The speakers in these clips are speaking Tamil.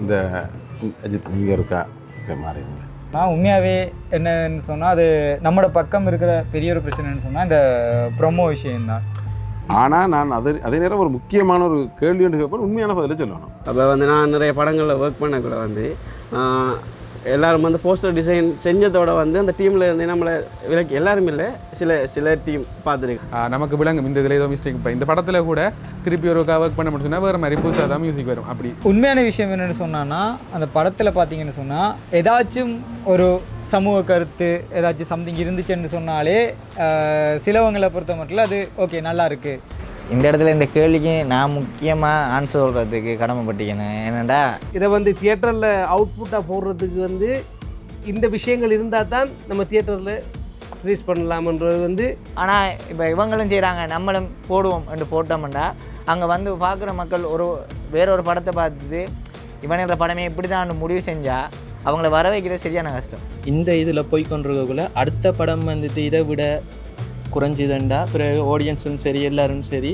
இந்த அஜித் நீங்கள் இருக்கா மாறிடுங்க. நான் உண்மையாகவே என்னன்னு சொன்னால் அது நம்மளோட பக்கம் இருக்கிற பெரிய ஒரு பிரச்சனைன்னு சொன்னால் இந்த ப்ரொமோ விஷயம்தான். ஆனால் நான் அதே நேரம் ஒரு முக்கியமான ஒரு கேள்வி ஒன்று கேட்பேன், உண்மையான பதிலை சொல்லணும். அப்போ நான் நிறைய படங்களில் ஒர்க் பண்ணக்குள்ள எல்லோரும் போஸ்டர் டிசைன் செஞ்சதோட அந்த டீமில் இருந்து நம்மளை விலக்கி எல்லாரும் இல்லை சில டீம் பார்த்துருக்கு நமக்கு விளங்கும் இந்த இதில் ஏதோ மிஸ்டேக். இப்போ இந்த படத்தில் கூட திருப்பி ஒரு ஒர்க் பண்ண முடியும் சொன்னால் வேறு மாதிரி புதுசாக தான் மியூசிக் வரும். அப்படி உண்மையான விஷயம் என்னென்னு சொன்னான்னா அந்த படத்தில் பார்த்தீங்கன்னு சொன்னால் ஏதாச்சும் ஒரு சமூக கருத்து ஏதாச்சும் சம்திங் இருந்துச்சுன்னு சொன்னாலே சிலவங்களை பொறுத்த மட்டும் அது ஓகே நல்லா இருக்குது. இந்த இடத்துல இந்த கேள்விக்கு நான் முக்கியமாக ஆன்சர் சொல்கிறதுக்கு கடமைப்பட்டிக்கணும். என்னடா இதை தியேட்டரில் அவுட்புட்டாக போடுறதுக்கு இந்த விஷயங்கள் இருந்தால் தான் நம்ம தியேட்டரில் ரிலீஸ் பண்ணலாமன்றது ஆனால் இப்போ இவங்களும் செய்கிறாங்க, நம்மளும் போடுவோம் என்று போட்டோம்டா அங்கே பார்க்குற மக்கள் வேறொரு படத்தை பார்த்துட்டு இவனோட படமே இப்படி தான் முடிவு செஞ்சால் அவங்கள வர வைக்கிறது சரியான கஷ்டம். இந்த இதில் போய் கொண்டிருக்கக்குள்ள அடுத்த படம் இதை விட குறைஞ்சிதுண்டா பிறகு ஆடியன்ஸும் சரி எல்லாரும் சரி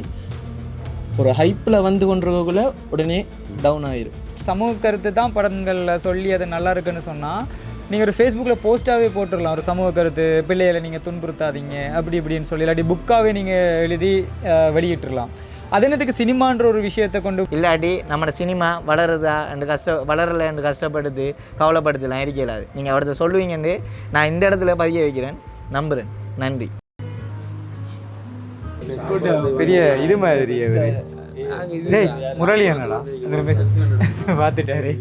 ஒரு ஹைப்பில் கொண்டிருக்கக்குள்ள உடனே டவுன் ஆயிரும். சமூக கருத்து தான் படங்களில் சொல்லி அது நல்லா இருக்குன்னு சொன்னால் நீங்கள் ஒரு ஃபேஸ்புக்கில் போஸ்ட்டாகவே போட்டுடலாம். ஒரு சமூக கருத்து பிள்ளைகளை நீங்கள் துன்புறுத்தாதீங்க அப்படி இப்படின்னு சொல்லி இல்லாட்டி புக்காகவே நீங்கள் எழுதி வெளியிட்டுடலாம். அது என்னத்துக்கு சினிமான்ற ஒரு விஷயத்தை கொண்டு இல்லாட்டி நம்மளோட சினிமா வளருதா வளரலை என்று கஷ்டப்படுது கவலைப்படுத்தலாம் இருக்கலாது. நீங்கள் அவர்கிட்ட சொல்லுவீங்கன்னு நான் இந்த இடத்துல பதிய வைக்கிறேன், நம்புகிறேன். நன்றி. பெரிய இது மாதிரி முரளி என்னடா பார்த்துட்டாரு.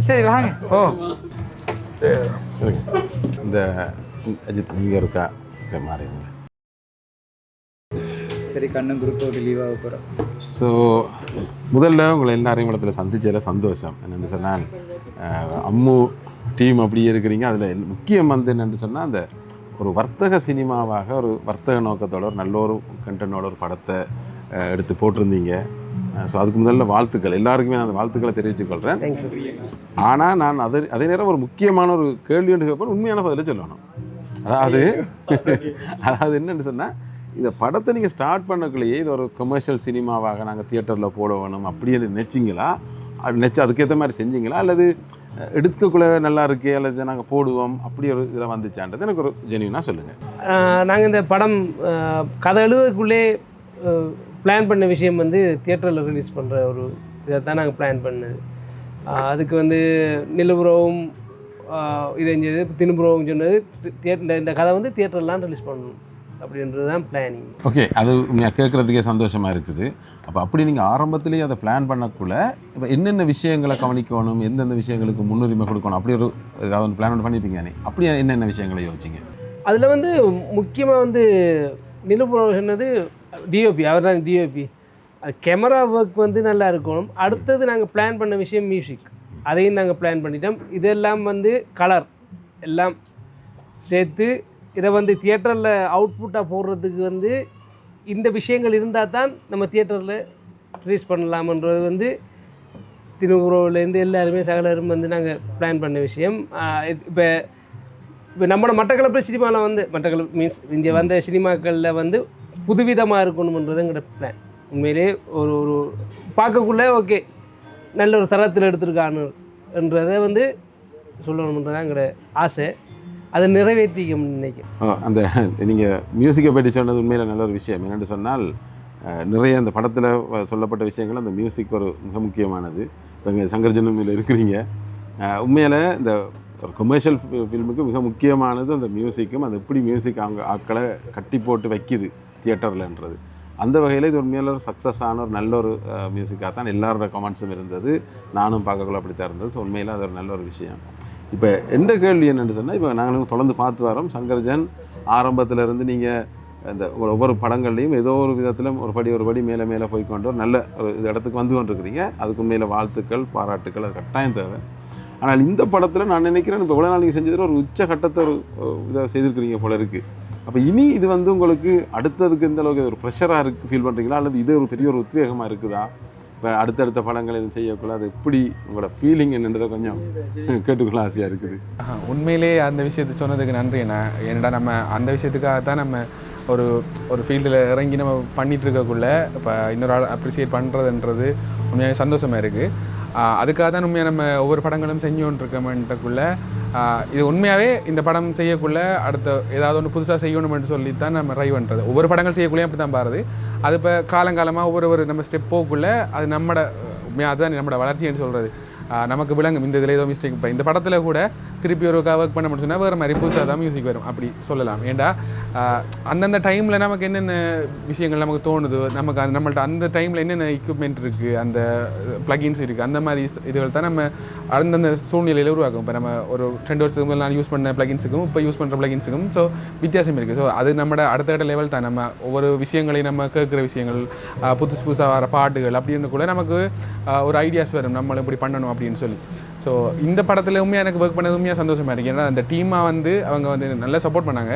சரி வாங்க. ஓ இந்த அஜித் நீங்கள் இருக்கா மாறிடுங்க. சரி கண்ணன் குரூப் ஒரு லீவாக போகிறோம். ஸோ முதல்ல உங்களை எல்லாரையும் இடத்துல சந்திச்சதில் சந்தோஷம். என்னென்னு சொன்னால் அம்மு டீம் அப்படியே இருக்கிறீங்க. அதில் முக்கியம் என்னென்னு சொன்னால் அந்த ஒரு வர்த்தக சினிமாவாக ஒரு வர்த்தக நோக்கத்தோட ஒரு நல்ல ஒரு கண்டென்ட்டோட ஒரு படத்தை எடுத்து போட்டிருந்தீங்க. ஸோ அதுக்கு முதல்ல வாழ்த்துக்கள் எல்லாருக்குமே நான் அந்த வாழ்த்துக்களை தெரிவித்துக்கொள்கிறேன். ஆனால் நான் அதே நேரம் ஒரு முக்கியமான ஒரு கேள்வி ஒன்று கேட்பேன், உண்மையான பதிலை சொல்லணும். அதாவது என்னென்னு சொன்னால் இந்த படத்தை நீங்கள் ஸ்டார்ட் பண்ணக்குள்ளேயே இது ஒரு கமர்ஷியல் சினிமாவாக நாங்கள் தியேட்டரில் போட வேணும் அப்படின்னு நினச்சிங்களா? நினச்சி அதுக்கேற்ற மாதிரி செஞ்சீங்களா? அல்லது எடுத்துக்குள்ளே நல்லா இருக்கு அல்லது நாங்கள் போடுவோம் அப்படி ஒரு இதில் வந்துச்சான்றது எனக்கு ஒரு ஜென்யூனாக சொல்லுங்கள். நாங்கள் இந்த படம் கதை எழுதுக்குள்ளே பிளான் பண்ண விஷயம் தியேட்டரில் ரிலீஸ் பண்ணுற ஒரு இதை தான் நாங்கள் பிளான் பண்ணது. அதுக்கு நிலபுரவும் இதை செஞ்சது தினுபுரவும் சொன்னது இந்த கதை தியேட்டர்லாம் ரிலீஸ் பண்ணணும் அப்படின்றது தான் பிளானிங். ஓகே, அது கேட்குறதுக்கே சந்தோஷமாக இருக்குது. அப்போ அப்படி நீங்கள் ஆரம்பத்திலேயே அதை பிளான் பண்ணக்குள்ள இப்போ என்னென்ன விஷயங்களை கவனிக்கணும், எந்தெந்த விஷயங்களுக்கு முன்னுரிமை கொடுக்கணும் அப்படி ஒரு ஏதாவது பிளான் பண்ணியிருப்பீங்க தானே? அப்படி என்னென்ன விஷயங்களை யோசிச்சிங்க? அதில் முக்கியமாக நிலபுரம் சொன்னது டிஓபி, அவர் தான் டிஓபி. அது கேமரா ஒர்க் நல்லா இருக்கணும். அடுத்தது நாங்கள் பிளான் பண்ண விஷயம் மியூசிக், அதையும் நாங்கள் பிளான் பண்ணிட்டோம். இதெல்லாம் கலர் எல்லாம் சேர்த்து இதை தியேட்டரில் அவுட்புட்டாக போடுறதுக்கு இந்த விஷயங்கள் இருந்தால் தான் நம்ம தியேட்டரில் ரிலீஸ் பண்ணலாமன்றது தினுபுரவுலேருந்து எல்லாருமே சகலரும் நாங்கள் பிளான் பண்ண விஷயம். இப்போ நம்மளோட மட்டக்களப்பு சினிமாவில் மட்டக்களப்பு மீன்ஸ் இங்கே வந்த சினிமாக்களில் புதுவிதமாக இருக்கணுமன்றது எங்களோட பிளான். உண்மையிலே ஒரு பார்க்கக்குள்ளே ஓகே நல்ல ஒரு தரத்தில் எடுத்துருக்கானுன்றதை சொல்லணுன்றதான் எங்களோட ஆசை. அதை நிறைவேற்றிக்க நினைக்கிறேன். அந்த நீங்கள் மியூசிக்கை பற்றி சொன்னது உண்மையில் நல்ல ஒரு விஷயம். என்னென்னு சொன்னால் நிறைய அந்த படத்தில் சொல்லப்பட்ட விஷயங்கள் அந்த மியூசிக் ஒரு மிக முக்கியமானது. இப்போ இங்கே சங்கர்ஜனமில் இருக்கிறீங்க. உண்மையில் இந்த ஒரு கமர்ஷியல் ஃபில்முக்கு மிக முக்கியமானது அந்த மியூசிக்கும், அது எப்படி மியூசிக் அவங்க ஆக்களை கட்டி போட்டு வைக்கிது தியேட்டர்லன்றது. அந்த வகையில் இது உண்மையில் ஒரு சக்ஸஸான ஒரு நல்ல ஒரு மியூசிக்காக தான் எல்லாரோட கமெண்ட்ஸும் இருந்தது. நானும் பார்க்கக்குள்ள அப்படி தான் இருந்தது. ஸோ உண்மையில் அது ஒரு நல்ல ஒரு விஷயம். இப்போ எந்த கேள்வி என்னென்னு சொன்னால், இப்போ நாங்களும் தொடர்ந்து பார்த்து வரோம். சங்கர்ஜன் ஆரம்பத்திலேருந்து நீங்கள் இந்த ஒவ்வொரு படங்கள்லையும் ஏதோ ஒரு விதத்தில் ஒரு படி மேலே மேலே போய்கொண்டு ஒரு நல்ல ஒரு இடத்துக்கு வந்து கொண்டிருக்கிறீங்க. அதுக்கு உண்மையில் வாழ்த்துக்கள், பாராட்டுக்கள், அது கட்டாயம் தேவை. ஆனால் இந்த படத்தில் நான் நினைக்கிறேன் இப்போ இவ்வளோ நாள் நீங்கள் செஞ்சதில் ஒரு உச்சகட்டத்தை ஒரு இதை செய்திருக்கிறீங்க போல இருக்குது. அப்போ இனி இது உங்களுக்கு அடுத்ததுக்கு எந்த அளவுக்கு ஒரு ப்ரெஷராக இருக்குது ஃபீல் பண்ணுறீங்களா, அல்லது இது ஒரு பெரிய ஒரு உத்வேகமாக இருக்குதா? இப்போ அடுத்தடுத்த படங்கள் எதுவும் செய்யக்குள்ள அது எப்படி உங்களோட ஃபீலிங் என்னன்றதை கொஞ்சம் கேட்டுக்குள்ள ஆசையாக இருக்குது. உண்மையிலே அந்த விஷயத்தை சொன்னதுக்கு நன்றி. என்னடா நம்ம அந்த விஷயத்துக்காக தான் நம்ம ஒரு ஒரு ஃபீல்டில் இறங்கி நம்ம பண்ணிகிட்டு இருக்கக்குள்ளே இப்போ இன்னொரு ஆள் அப்ரிஷியேட் பண்ணுறதுன்றது உண்மையாக சந்தோஷமாக இருக்குது. அதுக்காக தான் உண்மையாக நம்ம ஒவ்வொரு படங்களும் செஞ்சோன்ட்ருக்கோம்ன்றக்குள்ளே இது உண்மையாகவே இந்த படம் செய்யக்குள்ளே அடுத்த ஏதாவது ஒன்று புதுசாக செய்யணும்னு சொல்லி தான் நம்ம ட்ரை பண்ணுறது. ஒவ்வொரு படங்கள் செய்யக்குள்ளேயும் அப்படி தான் பாருது. அது இப்போ காலங்காலமாக ஒவ்வொரு நம்ம ஸ்டெப் போக்குள்ளே அது நம்மளோட உண்மையாக அதுதான் நம்மளோட வளர்ச்சின்னு சொல்கிறது. நமக்கு விளங்கும் இந்த இதில் ஏதோ மிஸ்டேக். இப்போ இந்த படத்தில் கூட திருப்பி ஒரு ஒர்க் பண்ண முடிச்சுன்னா வேறு மாதிரி புதுசாக தான் மியூசிக் வரும் அப்படி சொல்லலாம். ஏண்டா அந்தந்த டைமில் நமக்கு என்னென்ன விஷயங்கள் நமக்கு தோணுது, நமக்கு அது நம்மள்ட்ட அந்த டைமில் என்னென்ன எக்யூப்மெண்ட் இருக்குது, அந்த ப்ளகின்ஸ் இருக்குது, அந்த மாதிரி இதுகள் தான் நம்ம அந்தந்த சூழ்நிலையில் உருவாக்கும். இப்போ நம்ம ஒரு 2 வருஷத்துக்கு முதல்ல யூஸ் பண்ண ப்ளகின்ஸுக்கும் இப்போ யூஸ் பண்ணுற ப்ளகின்ஸுக்கும் ஸோ வித்தியாசம் இருக்குது. ஸோ அது நம்மளோட அடுத்த லெவல் தான். நம்ம ஒவ்வொரு விஷயங்களையும் நம்ம கேட்குற விஷயங்கள், புதுசாக வர பாட்டுகள் அப்படின்னு கூட நமக்கு ஒரு ஐடியாஸ் வரும், நம்மளும் இப்படி பண்ணணும் அப்படின்னு சொல்லி. ஸோ இந்த படத்தில் உண்மையாக எனக்கு ஒர்க் பண்ணது உண்மையாக சந்தோஷமாக இருக்குது. ஏன்னா அந்த டீமாக வந்து அவங்க வந்து நல்லா சப்போர்ட் பண்ணாங்க.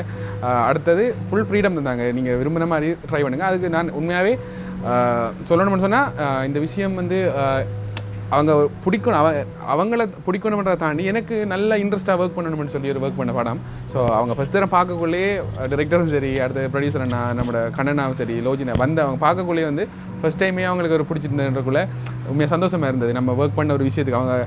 அடுத்தது ஃபுல் ஃப்ரீடம் தந்தாங்க, நீங்கள் விரும்பின மாதிரி ட்ரை பண்ணுங்கள். அதுக்கு நான் உண்மையாகவே சொல்லணும்னு சொன்னால் இந்த விஷயம் வந்து அவங்க பிடிக்கணும், அவங்கள பிடிக்கணுன்றதை தாண்டி எனக்கு நல்ல இன்ட்ரெஸ்ட்டாக ஒர்க் பண்ணணும்னு சொல்லி ஒரு ஒர்க் பண்ண படம். ஸோ அவங்க ஃபஸ்ட் தரம் பார்க்கக்குள்ளேயே டிரெக்டரும் சரி, அடுத்த ப்ரொடியூசர் அண்ணா, நம்மளோட கண்ணனாவும் சரி, லோஜினா வந்து அவங்க பார்க்கக்குள்ளேயே வந்து ஃபஸ்ட் டைமே அவங்களுக்கு ஒரு பிடிச்சிருந்ததுக்குள்ளே உண்மையாக சந்தோஷமாக இருந்தது. நம்ம ஒர்க் பண்ண ஒரு விஷயத்துக்கு அவங்க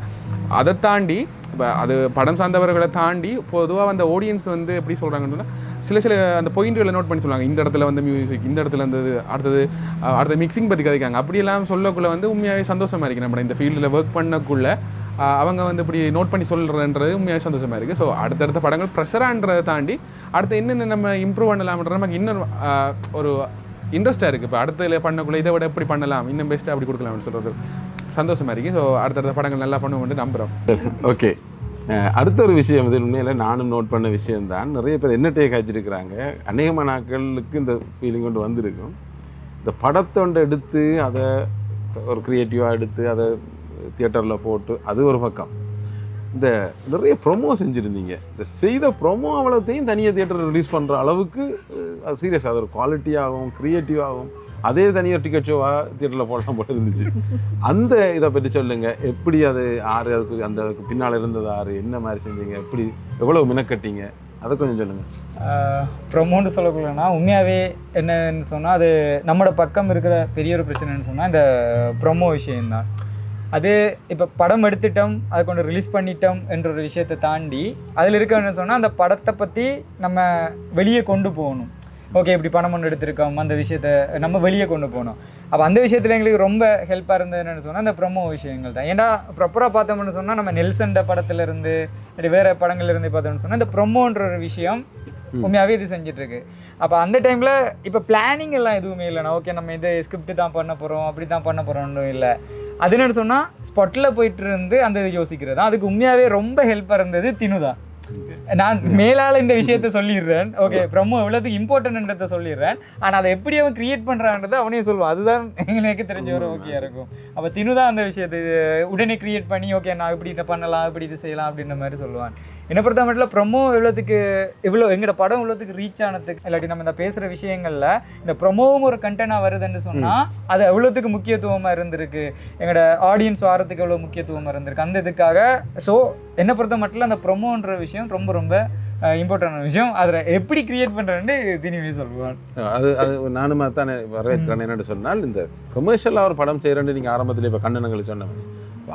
அதை தாண்டி இப்போ அது படம் சார்ந்தவர்களை தாண்டி பொதுவாக அந்த ஆடியன்ஸ் வந்து எப்படி சொல்கிறாங்கன்னு சில அந்த பாயிண்ட்களை நோட் பண்ணி சொல்லுவாங்க. இந்த இடத்துல வந்து மியூசிக், இந்த இடத்துல வந்து அடுத்த மிக்சிங் பற்றி கதைக்காங்க. அப்படியெல்லாம் சொல்லக்குள்ளே வந்து உண்மையாகவே சந்தோஷமாக இருக்குது. நம்ம இந்த ஃபீல்டில் ஒர்க் பண்ணக்குள்ளே அவங்க வந்து இப்படி நோட் பண்ணி சொல்கிறன்றது உண்மையாக சந்தோஷமாக இருக்குது. ஸோ அடுத்தடுத்த படங்கள் ப்ரெஷரான்றதை தாண்டி அடுத்து என்னென்ன நம்ம இம்ப்ரூவ் பண்ணலாம்ன்ற நமக்கு இன்னொரு ஒரு இன்ட்ரெஸ்ட்டாக இருக்குது. இப்போ அடுத்த பண்ணக்குள்ளே இதை விட எப்படி பண்ணலாம், இன்னும் பெஸ்ட்டாக அப்படி கொடுக்கலாம்னு சொல்கிறது சந்தோஷமாக இருக்குது. ஸோ அடுத்தடுத்த படங்கள் நல்லா பண்ணுவோம்னு நம்புகிறோம். ஓகே, அடுத்த ஒரு விஷயம் இது உண்மையில் நானும் நோட் பண்ண விஷயம்தான். நிறைய பேர் என்ன டேக் ஆகிச்சிருக்கிறாங்க, அநேகமான நாட்களுக்கு இந்த ஃபீலிங் கொண்டு வந்திருக்கும். இந்த படத்தை ஒன்று எடுத்து அதை ஒரு க்ரியேட்டிவாக எடுத்து அதை தியேட்டரில் போட்டு அது ஒரு பக்கம். இந்த நிறைய ப்ரொமோ செஞ்சுருந்தீங்க. இந்த செய்த ப்ரொமோ அவ்வளோத்தையும் தனியாக தியேட்டரில் ரிலீஸ் பண்ணுற அளவுக்கு அது சீரியஸாக அது ஒரு குவாலிட்டியாகவும் க்ரியேட்டிவாகவும் அதே தனியாக டிக்கெட் ஷோவாக தியேட்டரில் போடலாம் போல இருந்துச்சு. அந்த இதை பற்றி சொல்லுங்கள். எப்படி அது அதுக்கு பின்னால் இருந்தது என்ன மாதிரி செஞ்சீங்க, எப்படி எவ்வளோ மினக்கட்டிங்க, அதை கொஞ்சம் சொல்லுங்கள். ப்ரொமோன்னு சொல்லக்குள்ளனா உண்மையாகவே என்னன்னு சொன்னால் அது நம்மளோட பக்கம் இருக்கிற பெரிய ஒரு பிரச்சனைன்னு சொன்னால் இந்த ப்ரொமோ விஷயம்தான். அது இப்போ படம் எடுத்துட்டோம், அதை கொண்டு ரிலீஸ் பண்ணிட்டோம் என்ற ஒரு விஷயத்தை தாண்டி அதில் இருக்கணும்னு சொன்னால் அந்த படத்தை பற்றி நம்ம வெளியே கொண்டு போகணும். ஓகே, இப்படி பணம் ஒன்று எடுத்திருக்கோம், அந்த விஷயத்தை நம்ம வெளியே கொண்டு போகணும். அப்போ அந்த விஷயத்தில் எங்களுக்கு ரொம்ப ஹெல்ப்பாக இருந்தது என்னென்னு சொன்னால் அந்த ப்ரொமோ விஷயங்கள் தான். ஏன்னா ப்ராப்பராக பார்த்தோம்னு சொன்னால் நம்ம நெல்சன்ட படத்துலேருந்து இப்படி வேறு படங்கள்லேருந்து பார்த்தோம்னு சொன்னால் இந்த ப்ரொமோன்ற ஒரு விஷயம் உண்மையாகவே இது செஞ்சிட்ருக்கு. அப்போ அந்த டைமில் இப்போ பிளானிங் எல்லாம் எதுவுமே இல்லைண்ணா. ஓகே, நம்ம இதை ஸ்கிரிப்ட் தான் பண்ண போகிறோம், அப்படி தான் பண்ண போகிறோம்னு இல்லை. அது என்னென்னு சொன்னால் ஸ்பாட்டில் போயிட்டு இருந்து அந்த இது யோசிக்கிறது தான். அதுக்கு உண்மையாகவே ரொம்ப ஹெல்ப்பாக இருந்தது தினு தான். நான் மேலால் இந்த விஷயத்த சொல்லிடுறேன். ஓகே, ப்ரொமோ எவ்வளோத்துக்கு இம்பார்ட்டன்ட்ன்றதை சொல்லிடுறேன். ஆனால் அதை எப்படி அவன் கிரியேட் பண்ணுறான்றதை அவனே சொல்லுவான். அதுதான் எங்களுக்கு தெரிஞ்ச ஒரு ஓகேயாக இருக்கும். அப்போ தினு தான் அந்த விஷயத்தை உடனே கிரியேட் பண்ணி ஓகே நான் இப்படி இதை பண்ணலாம், இப்படி இது செய்யலாம் அப்படின்ற மாதிரி சொல்லுவான். என்னை பொறுத்த மட்டும் ப்ரொமோ எவ்வளோ எங்களோட படம் இவ்வளோத்துக்கு ரீச் ஆனதுக்கு இல்லாட்டி நம்ம இந்த பேசுகிற விஷயங்களில் இந்த ப்ரொமோவும் ஒரு கண்டென்ட்டாக வருதுன்னு சொன்னால் அது எவ்வளோத்துக்கு முக்கியத்துவமாக இருந்திருக்கு, எங்களோட ஆடியன்ஸ் வாரத்துக்கு எவ்வளோ முக்கியத்துவமாக இருந்திருக்கு அந்த இதுக்காக. ஸோ என்னை பொறுத்த மட்டும் அந்த ப்ரொமோன்ற விஷயம் ரொம்ப ரொம்ப இம்பார்ட்டன்டான விஷயம். அதில் எப்படி கிரியேட் பண்ணுறேன்னு தினிவே சொல்லுவான். அது நானும் தானே வரவேற்கிறேன். என்னென்னு சொன்னால் இந்த கமர்ஷியலாக ஒரு படம் செய்கிறேன்னு நீங்கள் ஆரம்பத்தில் இப்போ கண்ணனங்களுக்கு சொன்ன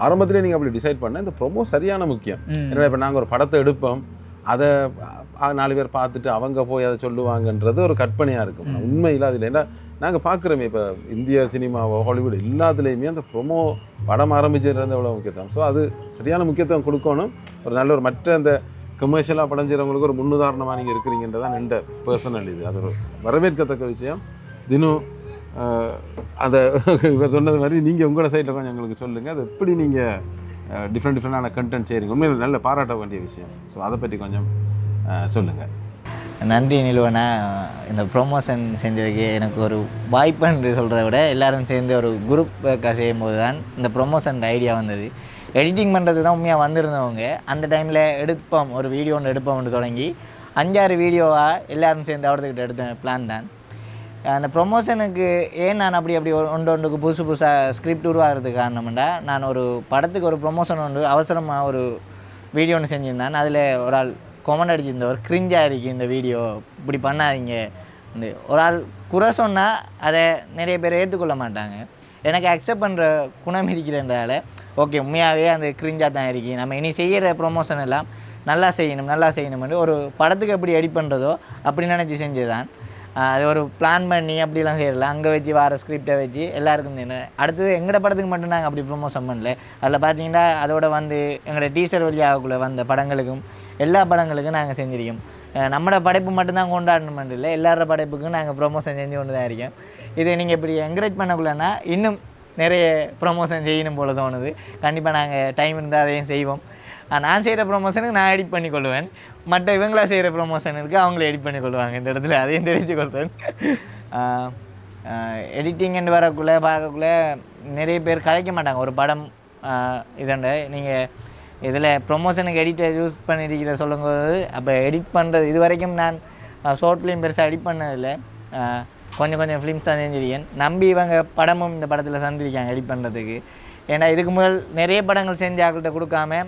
ஆரம்பத்திலே நீங்கள் அப்படி டிசைட் பண்ண இந்த ப்ரொமோ சரியான முக்கியம். ஏன்னா இப்போ நாங்கள் ஒரு படத்தை எடுப்போம், அதை 4 பேர் பார்த்துட்டு அவங்க போய் அதை சொல்லுவாங்கன்றது ஒரு கற்பனையாக இருக்கும். உண்மையில் அதில் ஏன்னா நாங்கள் பார்க்குறோமே இப்போ இந்திய சினிமாவோ ஹாலிவுட் எல்லாத்துலேயுமே அந்த ப்ரொமோ படம் ஆரம்பிச்சிருந்த எவ்வளோ முக்கியத்துவம். ஸோ அது சரியான முக்கியத்துவம் கொடுக்கணும். ஒரு நல்ல ஒரு மற்ற அந்த கமர்ஷியலாக படம் செய்கிறவங்களுக்கு ஒரு முன்னுதாரணமாக நீங்கள் இருக்கிறீங்கன்றதான் எந்த பர்சனல் இது. அது ஒரு வரவேற்கத்தக்க விஷயம். தினம் அதை இவர் சொன்னது மாதிரி நீங்கள் உங்களோட சைட்டில் கொஞ்சம் எங்களுக்கு சொல்லுங்கள். அது எப்படி நீங்கள் டிஃப்ரெண்டான கண்டென்ட் செய்கிறீங்க, உண்மையில் நல்ல பாராட்ட வேண்டிய விஷயம். ஸோ அதை பற்றி கொஞ்சம் சொல்லுங்கள். நன்றி நிலுவனா, இந்த ப்ரொமோஷன் செஞ்சதுக்கு எனக்கு ஒரு வாய்ப்புன்னு சொல்கிறத விட எல்லாரும் சேர்ந்து ஒரு குரூப் ஒர்க்காக செய்யும்போது தான் இந்த ப்ரொமோஷன் ஐடியா வந்தது. எடிட்டிங் பண்ணுறது தான் உண்மையாக வந்திருந்தவங்க அந்த டைமில் எடுப்போம், ஒரு வீடியோ ஒன்று எடுப்போம்னு தொடங்கி 5-6 வீடியோவாக எல்லோரும் சேர்ந்து அவர்கிட்ட எடுத்த பிளான் தான். அந்த ப்ரொமோஷனுக்கு ஏன் நான் அப்படி ஒன்றுக்கு புதுசாக ஸ்கிரிப்ட் உருவாகிறதுக்கு காரணம்டா, நான் ஒரு படத்துக்கு ஒரு ப்ரொமோஷன் ஒன்று அவசரமாக ஒரு வீடியோ ஒன்று செஞ்சுருந்தேன். அதில் ஒரு ஆள் கொமெண்ட் அடிச்சிருந்தேன், ஒரு கிரிஞ்சாக இருக்குது இந்த வீடியோ, இப்படி பண்ணாதீங்க ஒரு ஆள் குறை சொன்னால் அதை நிறைய பேர் ஏற்றுக்கொள்ள மாட்டாங்க. எனக்கு அக்செப்ட் பண்ணுற குணம் இருக்கிறதால ஓகே உண்மையாகவே அந்த கிரிஞ்சாக தான் இருக்கு, நம்ம இனி செய்கிற ப்ரொமோஷன் எல்லாம் நல்லா செய்யணும்னு ஒரு படத்துக்கு எப்படி எடிட் பண்ணுறதோ அப்படி நினச்சி செஞ்சதுதான். அது ஒரு பிளான் பண்ணி அப்படிலாம் செய்யல, அங்கே வச்சு வர ஸ்கிரிப்டை வச்சு எல்லாருக்கும் அடுத்தது எங்களோட படத்துக்கு மட்டும் நாங்கள் அப்படி ப்ரொமோஷன் பண்ணல. அதில் பார்த்தீங்கன்னா அதோட வந்து எங்களோட டீசர் வழியாகக்குள்ளே வந்த படங்களுக்கும் எல்லா படங்களுக்கும் நாங்கள் செஞ்சிருக்கோம். நம்மளோட படைப்பு மட்டும்தான் கொண்டாடணும் இல்லை, எல்லாரோட படைப்புக்கும் நாங்கள் ப்ரொமோஷன் செஞ்சு கொண்டு தான் இருக்கோம். இதை நீங்கள் இப்படி என்கரேஜ் பண்ணக்குள்ளேன்னா இன்னும் நிறைய ப்ரொமோஷன் செய்யணும் போல தோணுது. கண்டிப்பாக நாங்கள் டைம் இருந்தால் அதையும் செய்வோம். நான் செய்கிற ப்ரொமோஷனுக்கு நான் எடிட் பண்ணி கொள்வேன், மற்ற இவங்களா செய்கிற ப்ரொமோஷனுக்கு அவங்கள எடிட் பண்ணி கொள்வாங்க. இந்த இடத்துல அதையும் தெரிஞ்சு கொள்வேன். எடிட்டிங்னு வரக்குள்ளே பார்க்கக்குள்ளே நிறைய பேர் கதைக்க மாட்டாங்க ஒரு படம் இதண்ட நீங்கள் இதில் ப்ரொமோஷனுக்கு எடிட்டர் யூஸ் பண்ணியிருக்கிற சொல்லும்போது. அப்போ எடிட் பண்ணுறது இது வரைக்கும் நான் ஷார்ட் ஃபிலிம் பெருசாக எடிட் பண்ணதில்லை, கொஞ்சம் ஃபிலிம்ஸ் தான் செஞ்சிருக்கேன். நம்பி இவங்க படமும் இந்த படத்தில் சந்திருக்காங்க எடிட் பண்ணுறதுக்கு. ஏன்னா இதுக்கு முதல் நிறைய படங்கள் செஞ்ச ஆக்கிட்ட கொடுக்காம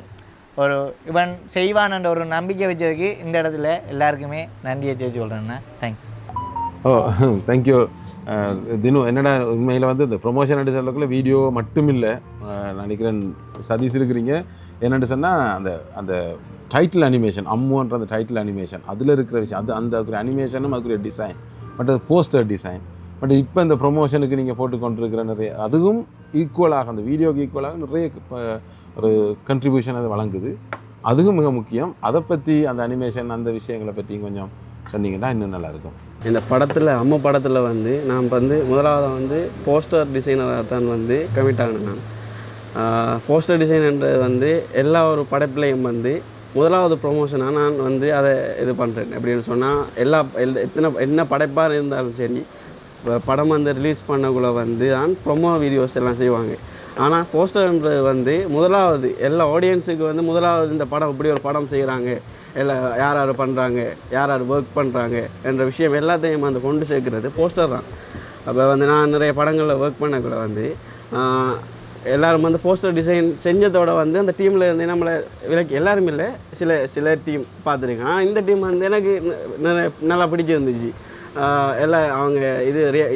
ஒரு இவன் செய்வான்ன்ற ஒரு நம்பிக்கை வச்சதுக்கு இந்த இடத்துல எல்லாருக்குமே நன்றியை தெரிவித்து கொள்கிறேன்னா தேங்க்ஸ். தேங்க்யூ தினு. என்னடா உண்மையில் வந்து இந்த ப்ரொமோஷன் என்று சொல்லக்குள்ள வீடியோ மட்டும் இல்லை, நினைக்கிறேன் சதீஷ் இருக்கிறீங்க. என்னென்னு சொன்னால் அந்த டைட்டில் அனிமேஷன் அம்முன்ற அந்த டைட்டில் அனிமேஷன் அதில் இருக்கிற விஷயம் அந்த ஒரு அனிமேஷனும் அதுக்குரிய டிசைன், பட் அது போஸ்டர் டிசைன். பட் இப்போ இந்த ப்ரொமோஷனுக்கு நீங்கள் போட்டுக்கொண்டிருக்கிற நிறைய அதுவும் ஈக்குவலாக அந்த வீடியோக்கு ஈக்குவலாக நிறைய ஒரு கண்ட்ரிபியூஷன் அது வழங்குது. அதுவும் மிக முக்கியம். அதை பற்றி அந்த அனிமேஷன் அந்த விஷயங்களை பற்றியும் கொஞ்சம் சொன்னீங்கன்னா இன்னும் நல்லாயிருக்கும். இந்த படத்தில் அம்மா படத்தில் வந்து நான் வந்து முதலாவது வந்து போஸ்டர் டிசைனராக தான் வந்து கமிட் ஆகினேன். நான் போஸ்டர் டிசைன்ன்றது வந்து எல்லா ஒரு படைப்புலையும் வந்து முதலாவது ப்ரொமோஷனாக நான் வந்து அதை இது பண்ணுறேன். எப்படின்னு சொன்னால் என்ன படைப்பாக இருந்தாலும் சரி, படம் வந்து ரிலீஸ் பண்ணக்குள்ளே வந்து தான் ப்ரொமோ வீடியோஸ் எல்லாம் செய்வாங்க. ஆனால் போஸ்டர்ன்றது வந்து முதலாவது எல்லா ஆடியன்ஸுக்கு வந்து முதலாவது இந்த படம் இப்படி ஒரு படம் செய்கிறாங்க, எல்லாம் யார் பண்ணுறாங்க, யார் ஒர்க் பண்ணுறாங்க என்ற விஷயம் எல்லாத்தையும் வந்து கொண்டு சேர்க்குறது போஸ்டர் தான். அப்போ வந்து நான் நிறைய படங்களில் ஒர்க் பண்ணக்குள்ள வந்து எல்லோரும் வந்து போஸ்டர் டிசைன் செஞ்சதோட வந்து அந்த டீமில் இருந்து நம்மளை எல்லாரும் இல்லை, சில டீம் பார்த்துருக்கேன். ஆனால் இந்த டீம் வந்து எனக்கு நல்லா பிடிச்சிருந்துச்சு. எல்லாம் அவங்க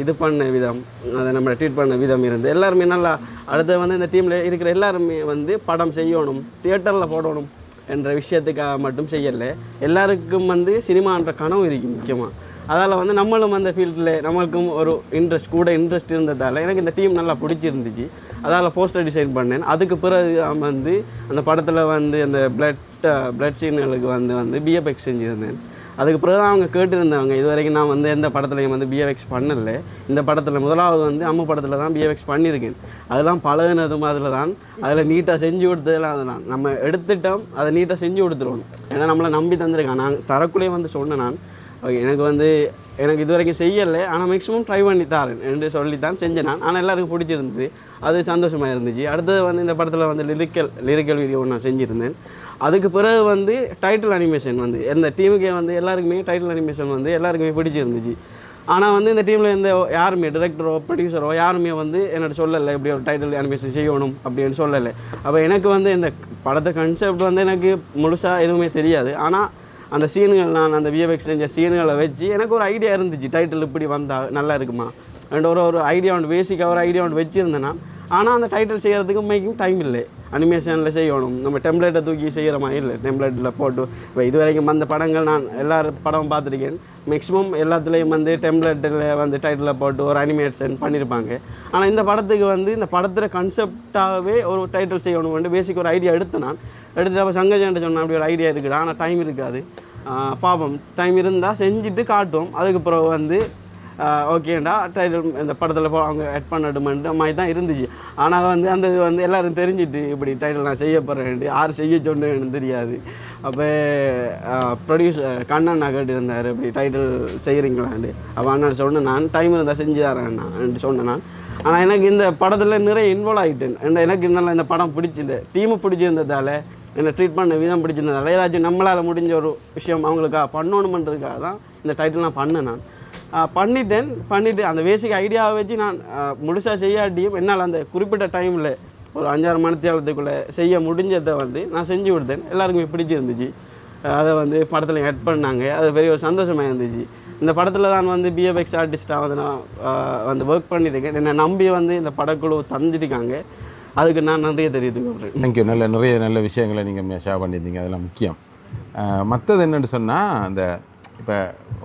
இது பண்ண விதம், அதை நம்மளை ட்ரீட் பண்ண விதம் இருந்து எல்லாருமே நல்லா. அடுத்து வந்து இந்த டீமில் இருக்கிற எல்லாருமே வந்து படம் செய்யணும், தியேட்டரில் போடணும் என்ற விஷயத்துக்காக மட்டும் செய்யலை. எல்லாருக்கும் வந்து சினிமான்ற கனவு இருக்குது முக்கியமாக. அதால் வந்து நம்மளும் அந்த ஃபீல்டில் நம்மளுக்கும் ஒரு இன்ட்ரெஸ்ட் இருந்ததால் எனக்கு இந்த டீம் நல்லா பிடிச்சிருந்துச்சு. அதால் போஸ்டர் டிசைன் பண்ணேன். அதுக்கு பிறகு வந்து அந்த படத்தில் வந்து அந்த பிளட் சீன்களுக்கு வந்து பிஎஃப்எக்ஸ் செஞ்சுருந்தேன். அதுக்கு பிறகு தான் அவங்க கேட்டுருந்தாங்க. இது வரைக்கும் நான் வந்து எந்த படத்துலையும் வந்து பிஎஃப்எக்ஸ் பண்ணலை. இந்த படத்தில் முதலாவது வந்து அம்மா படத்தில் தான் பிஎஃப்எக்ஸ் பண்ணியிருக்கேன். அதெல்லாம் பழகினதும் அதில் தான். அதில் நீட்டாக செஞ்சு கொடுத்ததெல்லாம் அதெல்லாம் நம்ம எடுத்துட்டோம், அதை நீட்டாக செஞ்சு கொடுத்துருவோம். ஏன்னா நம்மளை நம்பி தந்திருக்கான். நான் தரக்குள்ளேயே வந்து சொன்னேன் நான் எனக்கு இது வரைக்கும் செய்யலை, ஆனால் மேக்ஸிமம் ட்ரை பண்ணி தாரேன் என்று சொல்லித்தான் செஞ்சேன் நான். ஆனால் எல்லாருக்கும் பிடிச்சிருந்தது, அது சந்தோஷமாக இருந்துச்சு. அடுத்தது வந்து இந்த படத்தில் வந்து லிரிக்கல் வீடியோ நான் செஞ்சுருந்தேன். அதுக்கு பிறகு வந்து டைட்டில் அனிமேஷன் வந்து இந்த டீமுக்கே வந்து எல்லாருக்குமே டைட்டில் அனிமேஷன் வந்து எல்லாருக்குமே பிடிச்சிருந்துச்சு. ஆனால் வந்து இந்த டீமில் இந்த யாருமே டிரெக்டரோ ப்ரொடியூசரோ யாருமே வந்து என்னோட சொல்லலை இப்படி ஒரு டைட்டில் அனிமேஷன் செய்யணும் அப்படின்னு சொல்லலை. அப்போ எனக்கு வந்து இந்த படத்தை கன்செப்ட் வந்து எனக்கு முழுசாக எதுவுமே தெரியாது. ஆனால் அந்த சீன்கள் நான் அந்த விஎஃப்எக்ஸ் செஞ்ச சீன்களை வச்சு எனக்கு ஒரு ஐடியா இருந்துச்சு, டைட்டில் இப்படி வந்தால் நல்லா இருக்குமா அண்ட் ஒரு ஐடியா ஒன்று பேசிக்காக ஒரு ஐடியா ஒன்று வச்சுருந்தேன்னா. ஆனால் அந்த டைட்டில் செய்கிறதுக்கு மேக்கிங் டைம் இல்லை. அனிமேஷனில் செய்யணும், நம்ம டெம்ப்ளேட்டை தூக்கி செய்கிற மாதிரி இல்லை. டெம்ப்ளேட்டில் போட்டு இப்போ இது வரைக்கும் அந்த படங்கள் நான் எல்லாரும் படம் பார்த்துருக்கேன். மேக்ஸிமம் எல்லாத்துலேயும் வந்து டெம்ப்ளேட்டில் வந்து டைட்டில் போட்டு ஒரு அனிமேஷன் பண்ணியிருப்பாங்க. ஆனால் இந்த படத்துக்கு வந்து இந்த படத்தில் கன்செப்டாகவே ஒரு டைட்டில் செய்யணும் வந்து பேசிக் ஒரு ஐடியா எடுத்துட்டு அப்போ சங்கஜன்ட்ட சொன்னேன் அப்படி ஒரு ஐடியா இருக்குடா, ஆனால் டைம் இருக்காது, பாப்போம் டைம் இருந்தால் செஞ்சுட்டு காட்டும். அதுக்கப்புறம் வந்து ஓகேண்டா டைட்டில் இந்த படத்தில் அவங்க ஆட் பண்ணட்டுமென்ட்டு மாதிரி தான் இருந்துச்சு. ஆனால் வந்து அந்த இது வந்து எல்லோரும் தெரிஞ்சுட்டு இப்படி டைட்டில் நான் செய்ய போகிறேன், யார் செய்ய சொன்னேன்னு தெரியாது. அப்போ ப்ரொடியூசர் கண்ணண்ணா கேட்டுருந்தார் இப்படி டைட்டில் செய்கிறீங்களான்ட்டு. அப்போ அண்ணன் சொன்னேன் நான் டைம் இருந்தால் செஞ்சு தரேன்ட்டு சொன்னேன் நான். ஆனால் எனக்கு இந்த படத்தில் நிறைய இன்வால்வ் ஆகிட்டேன். எனக்கு நல்லா இந்த படம் பிடிச்சிருந்த டீமை பிடிச்சிருந்ததால் என்னை ட்ரீட் பண்ண விதம் பிடிச்சிருந்ததால் ஏதாச்சும் நம்மளால் முடிஞ்ச ஒரு விஷயம் அவங்களுக்காக பண்ணணுமன்றதுக்காக தான் இந்த டைட்டில் நான் பண்ணேன். நான் பண்ணிவிட்டு அந்த பேசிக் ஐடியாவை வச்சு நான் முழுசாக செய்யாட்டியும் என்னால் அந்த குறிப்பிட்ட டைமில் ஒரு 5-6 மணித்தியாலத்துக்குள்ளே செய்ய முடிஞ்சதை வந்து நான் செஞ்சு கொடுத்தேன். எல்லாருக்குமே பிடிச்சிருந்துச்சு. அதை வந்து படத்தில் ஆட் பண்ணாங்க. அது பெரிய ஒரு சந்தோஷமாக இருந்துச்சு. இந்த படத்தில் தான் வந்து பிஎஃப்எக்ஸ் ஆர்டிஸ்ட்டாக வந்து நான் வந்து ஒர்க் பண்ணியிருக்கேன். என்னை நம்பி வந்து இந்த படக்குழு தந்துருக்காங்க. அதுக்கு நான் நிறைய தெரிவித்துக்கொள்கிறேன். தேங்க்யூ. நிறைய நல்ல விஷயங்களை நீங்கள் ஷேர் பண்ணியிருந்தீங்க, அதெல்லாம் முக்கியம். மற்றது என்னென்னு சொன்னால், அந்த இப்போ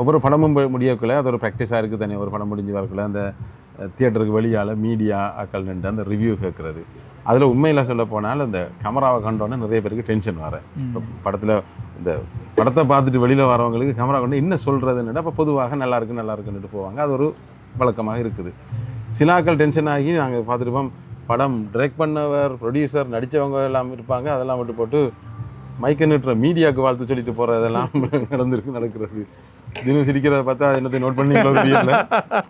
ஒவ்வொரு படமும் முடியக்குள்ளே அது ஒரு ப்ராக்டிஸாக இருக்குது தானே. ஒரு படம் முடிஞ்சு வரக்குள்ள அந்த தியேட்டருக்கு வெளியால் மீடியா ஆக்கள் நின்று அந்த ரிவ்யூ கேட்குறது, அதில் உண்மையில் சொல்ல போனால் அந்த கேமராவை கண்டோன்னே நிறைய பேருக்கு டென்ஷன் வர. இப்போ படத்தில் இந்த படத்தை பார்த்துட்டு வெளியில் வரவங்களுக்கு கேமரா கொண்டு என்ன சொல்கிறதுன்னு அப்போ பொதுவாக நல்லா இருக்குன்னுட்டு போவாங்க. அது ஒரு வழக்கமாக இருக்குது. சில ஆக்கள் டென்ஷன் ஆகி நாங்கள் பார்த்துருப்போம், படம் டைரக்ட் பண்ணவர், ப்ரொடியூசர், நடித்தவங்க எல்லாம் இருப்பாங்க, அதெல்லாம் விட்டு போட்டு மைக்கை நிட்டுற மீடியாவுக்கு வாழ்த்து சொல்லிட்டு போகிறதெல்லாம் நடக்கிறது. தினம் சிரிக்கிறத பார்த்தா என்னத்தை நோட் பண்ணிங்களோ தெரியல,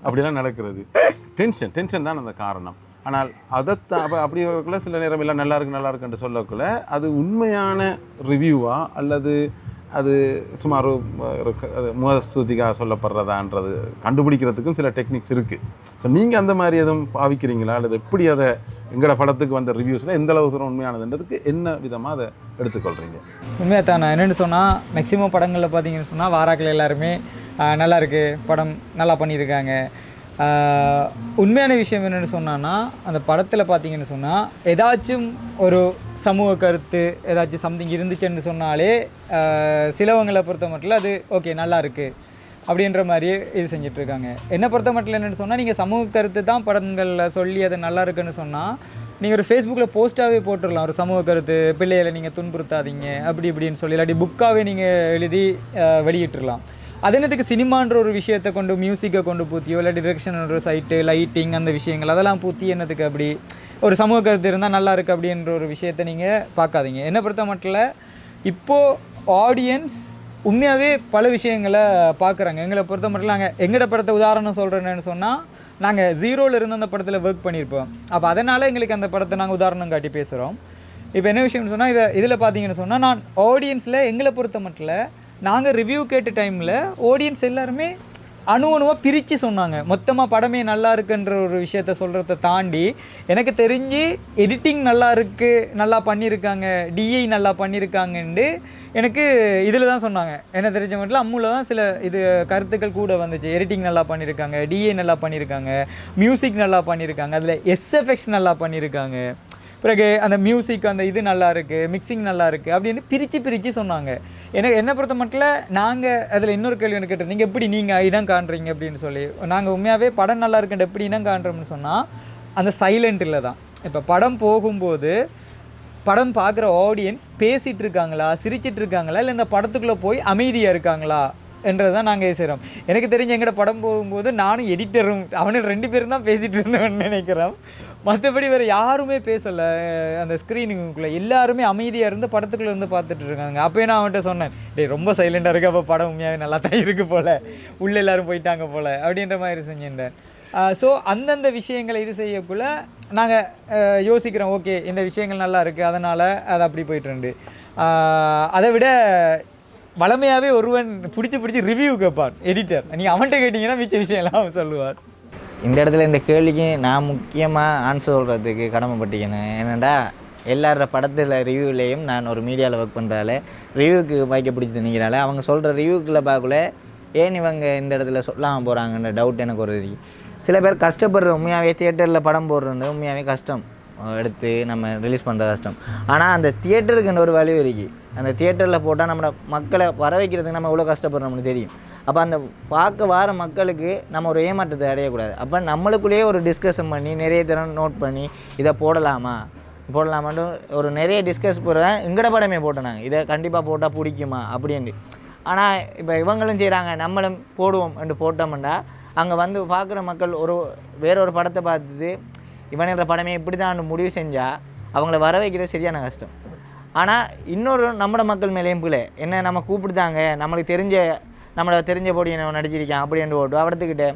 அப்படிலாம் நடக்கிறது. டென்ஷன் தான் அந்த காரணம். ஆனால் அப்படி இருக்கக்குள்ள சில நேரம் எல்லாம் நல்லா இருக்குன்னு சொல்லக்குள்ள அது உண்மையான ரிவ்யூவா அல்லது அது சுமார் முகஸ்துதிக்காக சொல்லப்படுறதான்றது கண்டுபிடிக்கிறதுக்கும் சில டெக்னிக்ஸ் இருக்குது. ஸோ நீங்கள் அந்த மாதிரி எதுவும் பாவிக்கிறீங்களா, அல்லது எப்படி அதை எங்களோட படத்துக்கு வந்த ரிவ்யூஸில் எந்த அளவு தூரம் உண்மையானதுன்றதுக்கு என்ன விதமாக அதை எடுத்துக்கொள்கிறீங்க? உண்மையாக தான். நான் என்னென்னு சொன்னால், மேக்ஸிமம் படங்களில் பார்த்தீங்கன்னு சொன்னால் வாராக்கள் எல்லாருமே நல்லா இருக்குது, படம் நல்லா பண்ணியிருக்காங்க. உண்மையான விஷயம் என்னென்னு சொன்னான்னா, அந்த படத்தில் பார்த்தீங்கன்னு சொன்னால் ஏதாச்சும் ஒரு சமூக கருத்து ஏதாச்சும் சம்திங் இருந்துச்சுன்னு சொன்னாலே சிலவங்களை பொறுத்த மட்டும் அது ஓகே நல்லா இருக்குது அப்படின்ற மாதிரியே இது செஞ்சிட்ருக்காங்க. என்னை பொறுத்த மட்டும் என்னென்னு சொன்னால், நீங்கள் சமூக கருத்து தான் படங்களில் சொல்லி அது நல்லா இருக்குன்னு சொன்னால் நீங்கள் ஒரு ஃபேஸ்புக்கில் போஸ்ட்டாகவே போட்டுடலாம். ஒரு சமூக கருத்து, பிள்ளைகளை நீங்கள் துன்புறுத்தாதீங்க அப்படி இப்படின்னு சொல்லி, இல்லாட்டி புக்காகவே நீங்கள் எழுதி வெளியிட்டுருலாம். அது என்னத்துக்கு சினிமான்ற ஒரு விஷயத்தை கொண்டு மியூசிக்கை கொண்டு பூத்தியோ இல்லை டிரெக்ஷன் ஒரு சைட்டு லைட்டிங் அந்த விஷயங்கள் அதெல்லாம் பூத்தி என்னத்துக்கு அப்படி ஒரு சமூக கருத்து இருந்தால் நல்லா இருக்குது அப்படின்ற ஒரு விஷயத்தை நீங்கள் பார்க்காதீங்க. என்னை பொறுத்த மட்டும் இப்போது ஆடியன்ஸ் உண்மையாகவே பல விஷயங்களை பார்க்குறாங்க. எங்களை பொறுத்த மட்டும் நாங்கள் எங்களோட படத்தை உதாரணம் சொல்கிறேன்னு சொன்னால், நாங்கள் 0ல் இருந்து அந்த படத்தில் ஒர்க் பண்ணியிருப்போம். அப்போ அதனால் எங்களுக்கு அந்த படத்தை நாங்கள் உதாரணம் காட்டி பேசுகிறோம். இப்போ என்ன விஷயம்னு சொன்னால், இதில் பார்த்தீங்கன்னு சொன்னால், நான் ஆடியன்ஸில் எங்களை பொறுத்த மட்டும் நாங்கள் ரிவ்யூ கேட்ட டைமில் ஆடியன்ஸ் எல்லாருமே அணுவாக பிரித்து சொன்னாங்க. மொத்தமாக படமே நல்லா இருக்குன்ற ஒரு விஷயத்த சொல்கிறத தாண்டி எனக்கு தெரிஞ்சு எடிட்டிங் நல்லா இருக்குது, நல்லா பண்ணியிருக்காங்க, டிஐ நல்லா பண்ணியிருக்காங்கன்ட்டு எனக்கு இதில் தான் சொன்னாங்க. என்ன தெரிஞ்ச மட்டும் அம்முல தான் சில இது கருத்துக்கள் கூட வந்துச்சு. எடிட்டிங் நல்லா பண்ணியிருக்காங்க, டிஐ நல்லா பண்ணியிருக்காங்க, மியூசிக் நல்லா பண்ணியிருக்காங்க, அதில் எஸ்எஃப்எக்ஸ் நல்லா பண்ணியிருக்காங்க, பிறகு அந்த மியூசிக் அந்த இது நல்லா இருக்குது, மிக்சிங் நல்லா இருக்குது அப்படின்னு பிரித்து சொன்னாங்க. எனக்கு என்னை பொறுத்த மட்டும் நாங்கள் அதில் இன்னொரு கேள்வி எனக்கு கேட்டிருந்தீங்க, எப்படி நீங்கள் இடம் காண்றீங்க அப்படின்னு சொல்லி. நாங்கள் உண்மையாகவே படம் நல்லா இருக்குன்ற எப்படி இடம் காண்றோம்னு சொன்னால், அந்த சைலண்ட்டில் தான். இப்போ படம் போகும்போது படம் பார்க்குற ஆடியன்ஸ் பேசிகிட்டு இருக்காங்களா, சிரிச்சிட்டு இருக்காங்களா, இல்லை இந்த படத்துக்குள்ளே போய் அமைதியாக இருக்காங்களா என்றது தான் நாங்கள் செய்கிறோம். எனக்கு தெரிஞ்ச எங்கள்கிட்ட படம் போகும்போது நானும் எடிட்டரும் அவனு 2 பேரும் தான் பேசிகிட்டு இருந்தோம்னு நினைக்கிறோம். மற்றபடி வேறு யாருமே பேசலை. அந்த ஸ்க்ரீனுக்குள்ளே எல்லாருமே அமைதியாக இருந்து படத்துக்குள்ளே இருந்து பார்த்துட்டு இருக்காங்க. அப்போயே நான் அவன்கிட்ட சொன்னேன், ரொம்ப சைலண்டாக இருக்குது, அப்போ படம் உண்மையாகவே நல்லா தான் இருக்குது போல், உள்ளே எல்லோரும் போயிட்டாங்க போல் அப்படின்ற மாதிரி செஞ்சுட்டேன். ஸோ அந்தந்த விஷயங்களை இது செய்யக்குள்ள நாங்கள் யோசிக்கிறோம், ஓகே இந்த விஷயங்கள் நல்லா இருக்குது, அதனால் அது அப்படி போயிட்டுருந்து. அதை விட வளமையாகவே ஒருவன் பிடிச்சி ரிவ்யூ கேட்பான் எடிட்டர். நீங்கள் அவன்கிட்ட கேட்டிங்கன்னா மிச்ச விஷயம்லாம் அவன் சொல்லுவார். இந்த இடத்துல இந்த கேள்விக்கு நான் முக்கியமாக ஆன்சர் சொல்கிறதுக்கு கடமைப்பட்டிக்கணும். ஏன்னாண்டா எல்லார படத்தில் ரிவ்யூலேயும் நான் ஒரு மீடியாவில் ஒர்க் பண்ணுறால ரிவ்யூக்கு வாய்க்க பிடிச்சி நிற்கிறால அவங்க சொல்கிற ரிவ்யூக்குள்ளே பார்க்கல ஏன் இவங்க இந்த இடத்துல சொல்லாமல் போகிறாங்கன்ற டவுட் எனக்கு ஒரு இருக்கு. சில பேர் கஷ்டப்படுற உண்மையாகவே தியேட்டரில் படம் போடுறது உண்மையாகவே கஷ்டம், எடுத்து நம்ம ரிலீஸ் பண்ணுற கஷ்டம். ஆனால் அந்த தியேட்டருக்குன்ற ஒரு வேல்யூ இருக்குது. அந்த தியேட்டரில் போட்டால் நம்ம மக்களை வர வைக்கிறதுக்கு நம்ம எவ்வளோ கஷ்டப்படுறோம்னு தெரியும். அப்போ அந்த பார்க்க வர மக்களுக்கு நம்ம ஒரு ஏமாற்றத்தை அடையக்கூடாது. அப்போ நம்மளுக்குள்ளேயே ஒரு டிஸ்கஷன் பண்ணி நிறைய தரம் நோட் பண்ணி இதை போடலாமான்னு ஒரு நிறைய டிஸ்கஸ் போடுறதா எங்கட படமே போட்டோம். இதை கண்டிப்பாக போட்டால் பிடிக்குமா அப்படின்ட்டு. ஆனால் இப்போ இவங்களும் செய்கிறாங்க, நம்மளும் போடுவோம் என்று போட்டோம்னா அங்கே வந்து பார்க்குற மக்கள் வேற ஒரு படத்தை பார்த்துட்டு இவனுன்ற படமே இப்படி தான் முடிவு செஞ்சால் அவங்கள வர வைக்கிறது சரியான கஷ்டம். ஆனால் இன்னொரு நம்மளோட மக்கள் மேலேயும் பிள்ளை என்ன நம்ம கூப்பிடுதாங்க, நம்மளை தெரிஞ்ச போடி என்ன நடிச்சிருக்கேன் அப்படின்னு போட்டு அவடத்துக்கிட்ட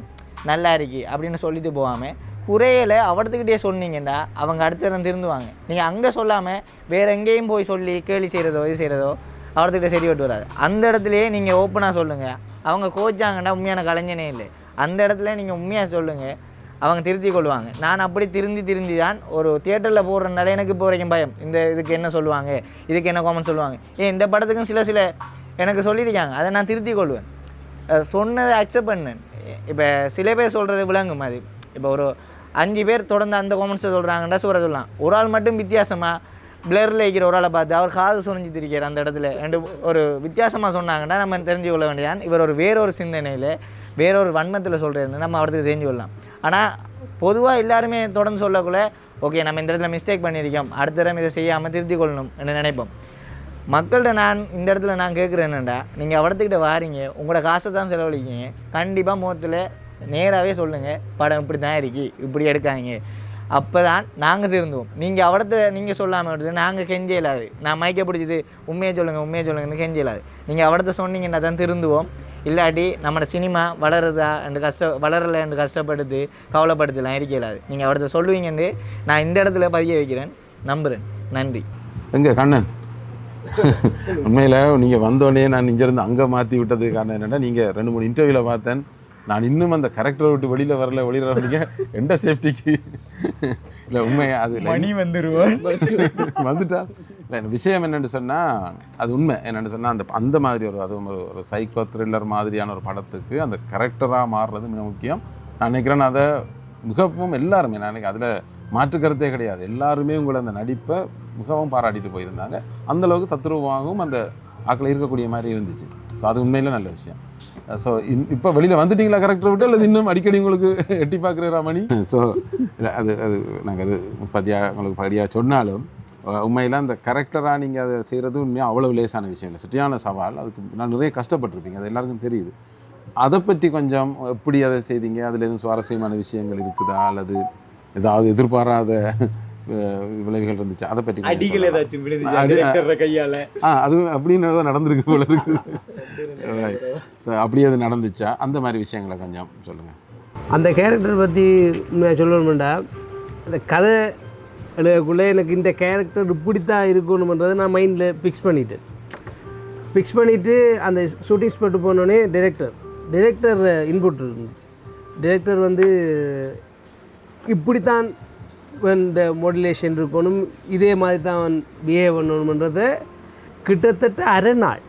நல்லா இருக்கு அப்படின்னு சொல்லிட்டு போகாமல் குறையில் அவடத்துக்கிட்டே சொன்னீங்கன்னா அவங்க அடுத்த இடம் திருந்துவாங்க. நீங்கள் அங்கே சொல்லாமல் வேறு எங்கேயும் போய் சொல்லி கேலி செய்கிறதோ இது செய்கிறதோ அவடத்துக்கிட்ட சரி விட்டு வராது. அந்த இடத்துலையே நீங்கள் ஓப்பனாக சொல்லுங்கள். அவங்க கோச்சாங்கன்னா உண்மையான கலைஞனே இல்லை. அந்த இடத்துல நீங்கள் உண்மையாக சொல்லுங்கள், அவங்க திருத்தி கொள்வாங்க. நான் அப்படி திருந்தி தான் ஒரு தியேட்டரில் போடுறதுனால எனக்கு இப்போ வரைக்கும் பயம். இதுக்கு என்ன சொல்லுவாங்க, இதுக்கு என்ன காமெண்ட் சொல்லுவாங்க. இந்த படத்துக்கும் சில எனக்கு சொல்லியிருக்காங்க, அதை நான் திருத்தி கொள்வேன். சொன்னதை அக்செப்ட் பண்ணேன். இப்போ சில பேர் சொல்கிறது விளங்கும். அது இப்போ ஒரு 5 பேர் தொடர்ந்து அந்த காமெண்ட்ஸை சொல்கிறாங்கன்றா சொல்லலாம். ஒரு ஆள் மட்டும் வித்தியாசமாக பிளரில் இருக்கிற ஒரு ஆளை பார்த்து அவர் காது சொரிஞ்சு திரிக்கிறார் அந்த இடத்துல ரெண்டு ஒரு வித்தியாசமாக சொன்னாங்கன்னா நம்ம தெரிஞ்சு கொள்ள வேண்டியதான் இவர் ஒரு வேறொரு சிந்தனையில் வேறொரு வன்மத்தில் சொல்கிறேன்னு நம்ம அவருக்கு தெரிஞ்சு கொள்ளலாம். ஆனால் பொதுவாக எல்லாருமே தொடர்ந்து சொல்லக்குள்ள ஓகே நம்ம இந்த இடத்துல மிஸ்டேக் பண்ணியிருக்கோம், அடுத்த தடவை இதை செய்யாமல் திருத்தி கொள்ளணும் என்று நினைப்போம். மக்கள்கிட்ட நான் இந்த இடத்துல நான் கேட்குறேன் என்னென்னா, நீங்கள் அவடத்துக்கிட்ட வாரீங்க, உங்களோட காசை தான் செலவழிக்கிங்க, கண்டிப்பாக முகத்தில் நேராகவே சொல்லுங்கள் படம் இப்படி தான் இருக்கு, இப்படி எடுக்காதீங்க. அப்போ தான் நாங்கள் திருந்துவோம். நீங்கள் அவடத்தை நீங்கள் சொல்லாமல் எடுத்து நாங்கள் கெஞ்ச இயலாது. நான் மைக்க பிடிச்சிது உண்மையை சொல்லுங்கன்னு கெஞ்ச இயலாது. நீங்கள் அவடத்தை சொன்னீங்கன்னா தான் திருந்துவோம். இல்லாட்டி நம்மளோட சினிமா வளருதா என்று வளரலை என்று கஷ்டப்படுத்து கவலைப்படுத்தலாம் இருக்க இயலாது. நீங்கள் அவடத்தை சொல்லுவீங்கன்னு நான் இந்த இடத்துல பதிய வைக்கிறேன், நம்புகிறேன். நன்றி. எங்கே கண்ணன்? உண்மையில் நீங்கள் வந்தோடனே நான் இங்கேருந்து அங்கே மாற்றி விட்டது காரணம் என்னென்னா, நீங்கள் 2-3 இன்டர்வியூவில் பார்த்தேன், நான் இன்னும் அந்த கேரக்டரை விட்டு வெளியில் வரீங்க எந்த சேஃப்டிக்கு இல்லை உண்மையாக அது மணி வந்துடுவோம் வந்துட்டால் இல்லை. விஷயம் என்னென்னு சொன்னால் அது உண்மை. என்னென்னு சொன்னால் அந்த மாதிரி அதுவும் ஒரு சைக்கோ த்ரில்லர் மாதிரியான ஒரு படத்துக்கு அந்த கேரக்டராக மாறுறது மிக முக்கியம். நான் நினைக்கிறேன் அதை மிகவும் எல்லாருமே, நான் நினைக்கிறேன் அதில் மாற்று கருத்தே கிடையாது, எல்லாருமே உங்களை அந்த நடிப்பை மிகவும் பாராட்டிட்டு போயிருந்தாங்க. அந்தளவுக்கு தத்ரூபமாகவும் அந்த ஆக்களை இருக்கக்கூடிய மாதிரி இருந்துச்சு. ஸோ அது உண்மையில் நல்ல விஷயம். ஸோ இப்போ வெளியில் வந்துட்டிங்களா கேரக்டரை விட்டு, அல்லது இன்னும் அடிக்கடி உங்களுக்கு எட்டி பார்க்குற மணி? ஸோ இல்லை அது நாங்கள் அது உங்களுக்கு படியாக சொன்னாலும் உண்மையில் அந்த கேரக்டராக நீங்கள் அதை செய்கிறது உண்மையாக அவ்வளோ லேசான விஷயம் இல்லை, சரியான சவால். அதுக்கு நான் நிறைய கஷ்டப்பட்டிருப்பீங்க, அது எல்லாருக்கும் தெரியுது. அதை பற்றி கொஞ்சம் எப்படி அதை செய்தீங்க, அதில் எதுவும் சுவாரஸ்யமான விஷயங்கள் இருக்குதா, அல்லது ஏதாவது எதிர்பாராத விளைவுகள் இருந்துச்சு, அதை பற்றி கையால் அது அப்படின்னு தான் நடந்திருக்கு போல இருக்கு. ஸோ அப்படியே அது நடந்துச்சா, அந்த மாதிரி விஷயங்களை கொஞ்சம் சொல்லுங்கள். அந்த கேரக்டர் பற்றி சொல்லணுமெண்டா, அந்த கதை எழுதக்குள்ளே எனக்கு இந்த கேரக்டர் இப்படித்தான் இருக்கணுமன்றதை நான் மைண்டில் ஃபிக்ஸ் பண்ணிவிட்டு அந்த ஷூட்டிங் ஸ்பாட்டு போனோடனே டிரெக்டர் இன்புட் இருந்துச்சு. டிரெக்டர் வந்து இப்படித்தான் இந்த மாடுலேஷன் இருக்கணும், இதே மாதிரி தான் பிஹேவ் பண்ணணுன்றதை கிட்டத்தட்ட அரை நாள்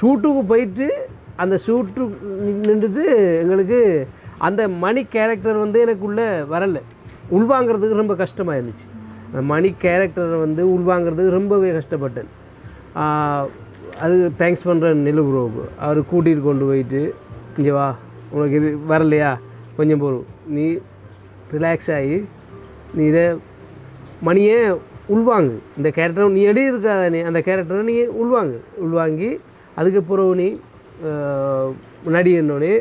ஷூட்டுக்கு போயிட்டு அந்த ஷூட்டு நின்றுட்டு எங்களுக்கு அந்த மணி கேரக்டர் வந்து எனக்குள்ளே வரலை, உள்வாங்கிறதுக்கு ரொம்ப கஷ்டமாக இருந்துச்சு. அந்த மணி கேரக்டரை வந்து உள்வாங்கிறதுக்கு ரொம்பவே கஷ்டப்பட்டேன். அது தேங்க்ஸ் பண்ணுறேன் நிலு ப்ரோவுக்கு. அவர் கூட்டிகிட்டு கொண்டு போயிட்டு, இங்கே வா, உனக்கு இது வரலையா, கொஞ்சம் போகும், நீ ரிலாக்ஸ் ஆகி நீ இதை மணியை உள்வாங்கு, இந்த கேரக்டரை நீ எழுதியிருக்காத, நீ அந்த கேரக்டரை நீ உள்வாங்கி அதுக்கு பிறகு நீ நடிகனோடனே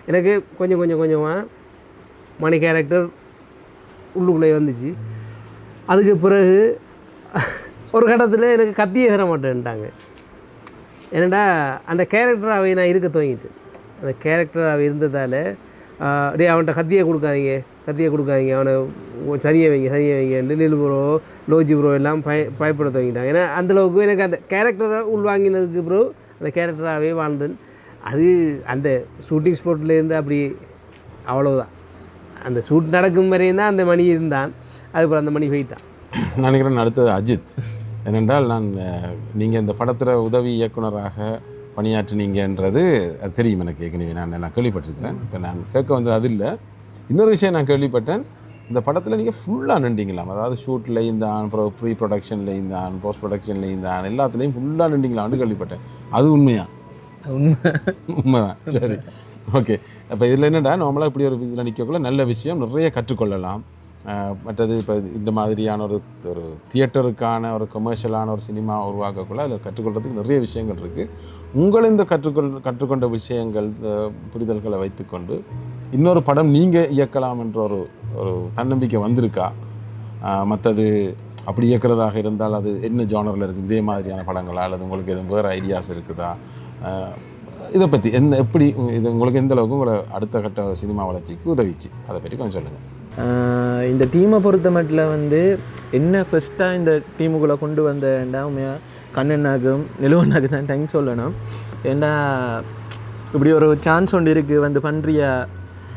எனக்கு கொஞ்சமாக மணி கேரக்டர் உள்ளுக்குள்ளே வந்துச்சு. அதுக்கு பிறகு ஒரு கட்டத்தில் எனக்கு கத்தியே தர மாட்டேன்ட்டாங்க. என்னடா அந்த கேரக்டராகவே நான் இருக்க துவங்கிட்டேன். அந்த கேரக்டராகவே இருந்ததால் டே அவன்கிட்ட கத்தியை கொடுக்காதீங்க, அவனை சரியாக வைங்க நிலு ப்ரோ லோஜி ப்ரோ எல்லாம் பயப்பட துவங்கிட்டாங்க. ஏன்னா அந்தளவுக்கு எனக்கு அந்த கேரக்டரை உள்வாங்கினதுக்கு ப்ரோ அந்த கேரக்டராகவே வாழ்ந்தேன். அது அந்த ஷூட்டிங் ஸ்பாட்லேருந்து அப்படி அவ்வளோதான். அந்த ஷூட் நடக்கும் வரையும் தான் அந்த மணி இருந்தான், அதுக்கப்புறம் அந்த மணி போயிட்டான். நினைக்கிறேன் அடுத்தது அஜித். ஏனென்றால் நீங்கள் இந்த படத்தில் உதவி இயக்குனராக பணியாற்றினீங்கன்றது அது தெரியும் எனக்கு, ஏற்கனவே நான் கேள்விப்பட்டிருக்கிறேன். இப்போ நான் கேட்க வந்தது அது இல்லை, இன்னொரு விஷயம் நான் கேள்விப்பட்டேன், இந்த படத்தில் நீங்கள் ஃபுல்லாக நின்றீங்களாம். அதாவது ஷூட்டில் இருந்தான், அப்புறம் ப்ரீ ப்ரொடக்ஷனில் இருந்தான், போஸ்ட் ப்ரொடக்ஷனில் இருந்தான், எல்லாத்துலேயும் ஃபுல்லாக நின்றீங்களான்னு கேள்விப்பட்டேன். அது உண்மையா? உண்மைதான். சரி, ஓகே. அப்போ இதில் என்னடா நார்மலாக இப்படி ஒரு இதில் நிற்கக்குள்ள நல்ல விஷயம், நிறைய கற்றுக்கொள்ளலாம். மற்றது இப்போ இந்த மாதிரியான ஒரு தியேட்டருக்கான ஒரு கமர்ஷியலான ஒரு சினிமா உருவாக்கக்குள்ள அதில் கற்றுக்கொள்கிறதுக்கு நிறைய விஷயங்கள் இருக்குது. உங்களை இந்த கற்றுக்கொண்ட விஷயங்கள் புரிதல்களை வைத்துக்கொண்டு இன்னொரு படம் நீங்கள் இயக்கலாம் என்ற ஒரு தன்னம்பிக்கை வந்திருக்கா? மற்றது அப்படி இயக்கிறதாக இருந்தால் அது என்ன ஜானரில் இருக்குது, இதே மாதிரியான படங்களா, அல்லது உங்களுக்கு எதுவும் வேறு ஐடியாஸ் இருக்குதா? இதை பற்றி எப்படி இது உங்களுக்கு எந்த அளவுக்கு உங்களை அடுத்த கட்ட சினிமா வளர்ச்சிக்கு உதவிச்சு, அதை பற்றி கொஞ்சம் சொல்லுங்கள். இந்த டீமை பொறுத்த மட்டும் வந்து என்ன ஃபஸ்ட்டாக இந்த டீமுக்குள்ளே கொண்டு வந்தேன்டா உண்மையாக கண்ணனாக்கும் நிலுவனாக்கு தான் தேங்க்ஸ் சொல்லணும். ஏண்டா இப்படி ஒரு சான்ஸ் ஒன்று இருக்குது வந்து பண்ணுறியா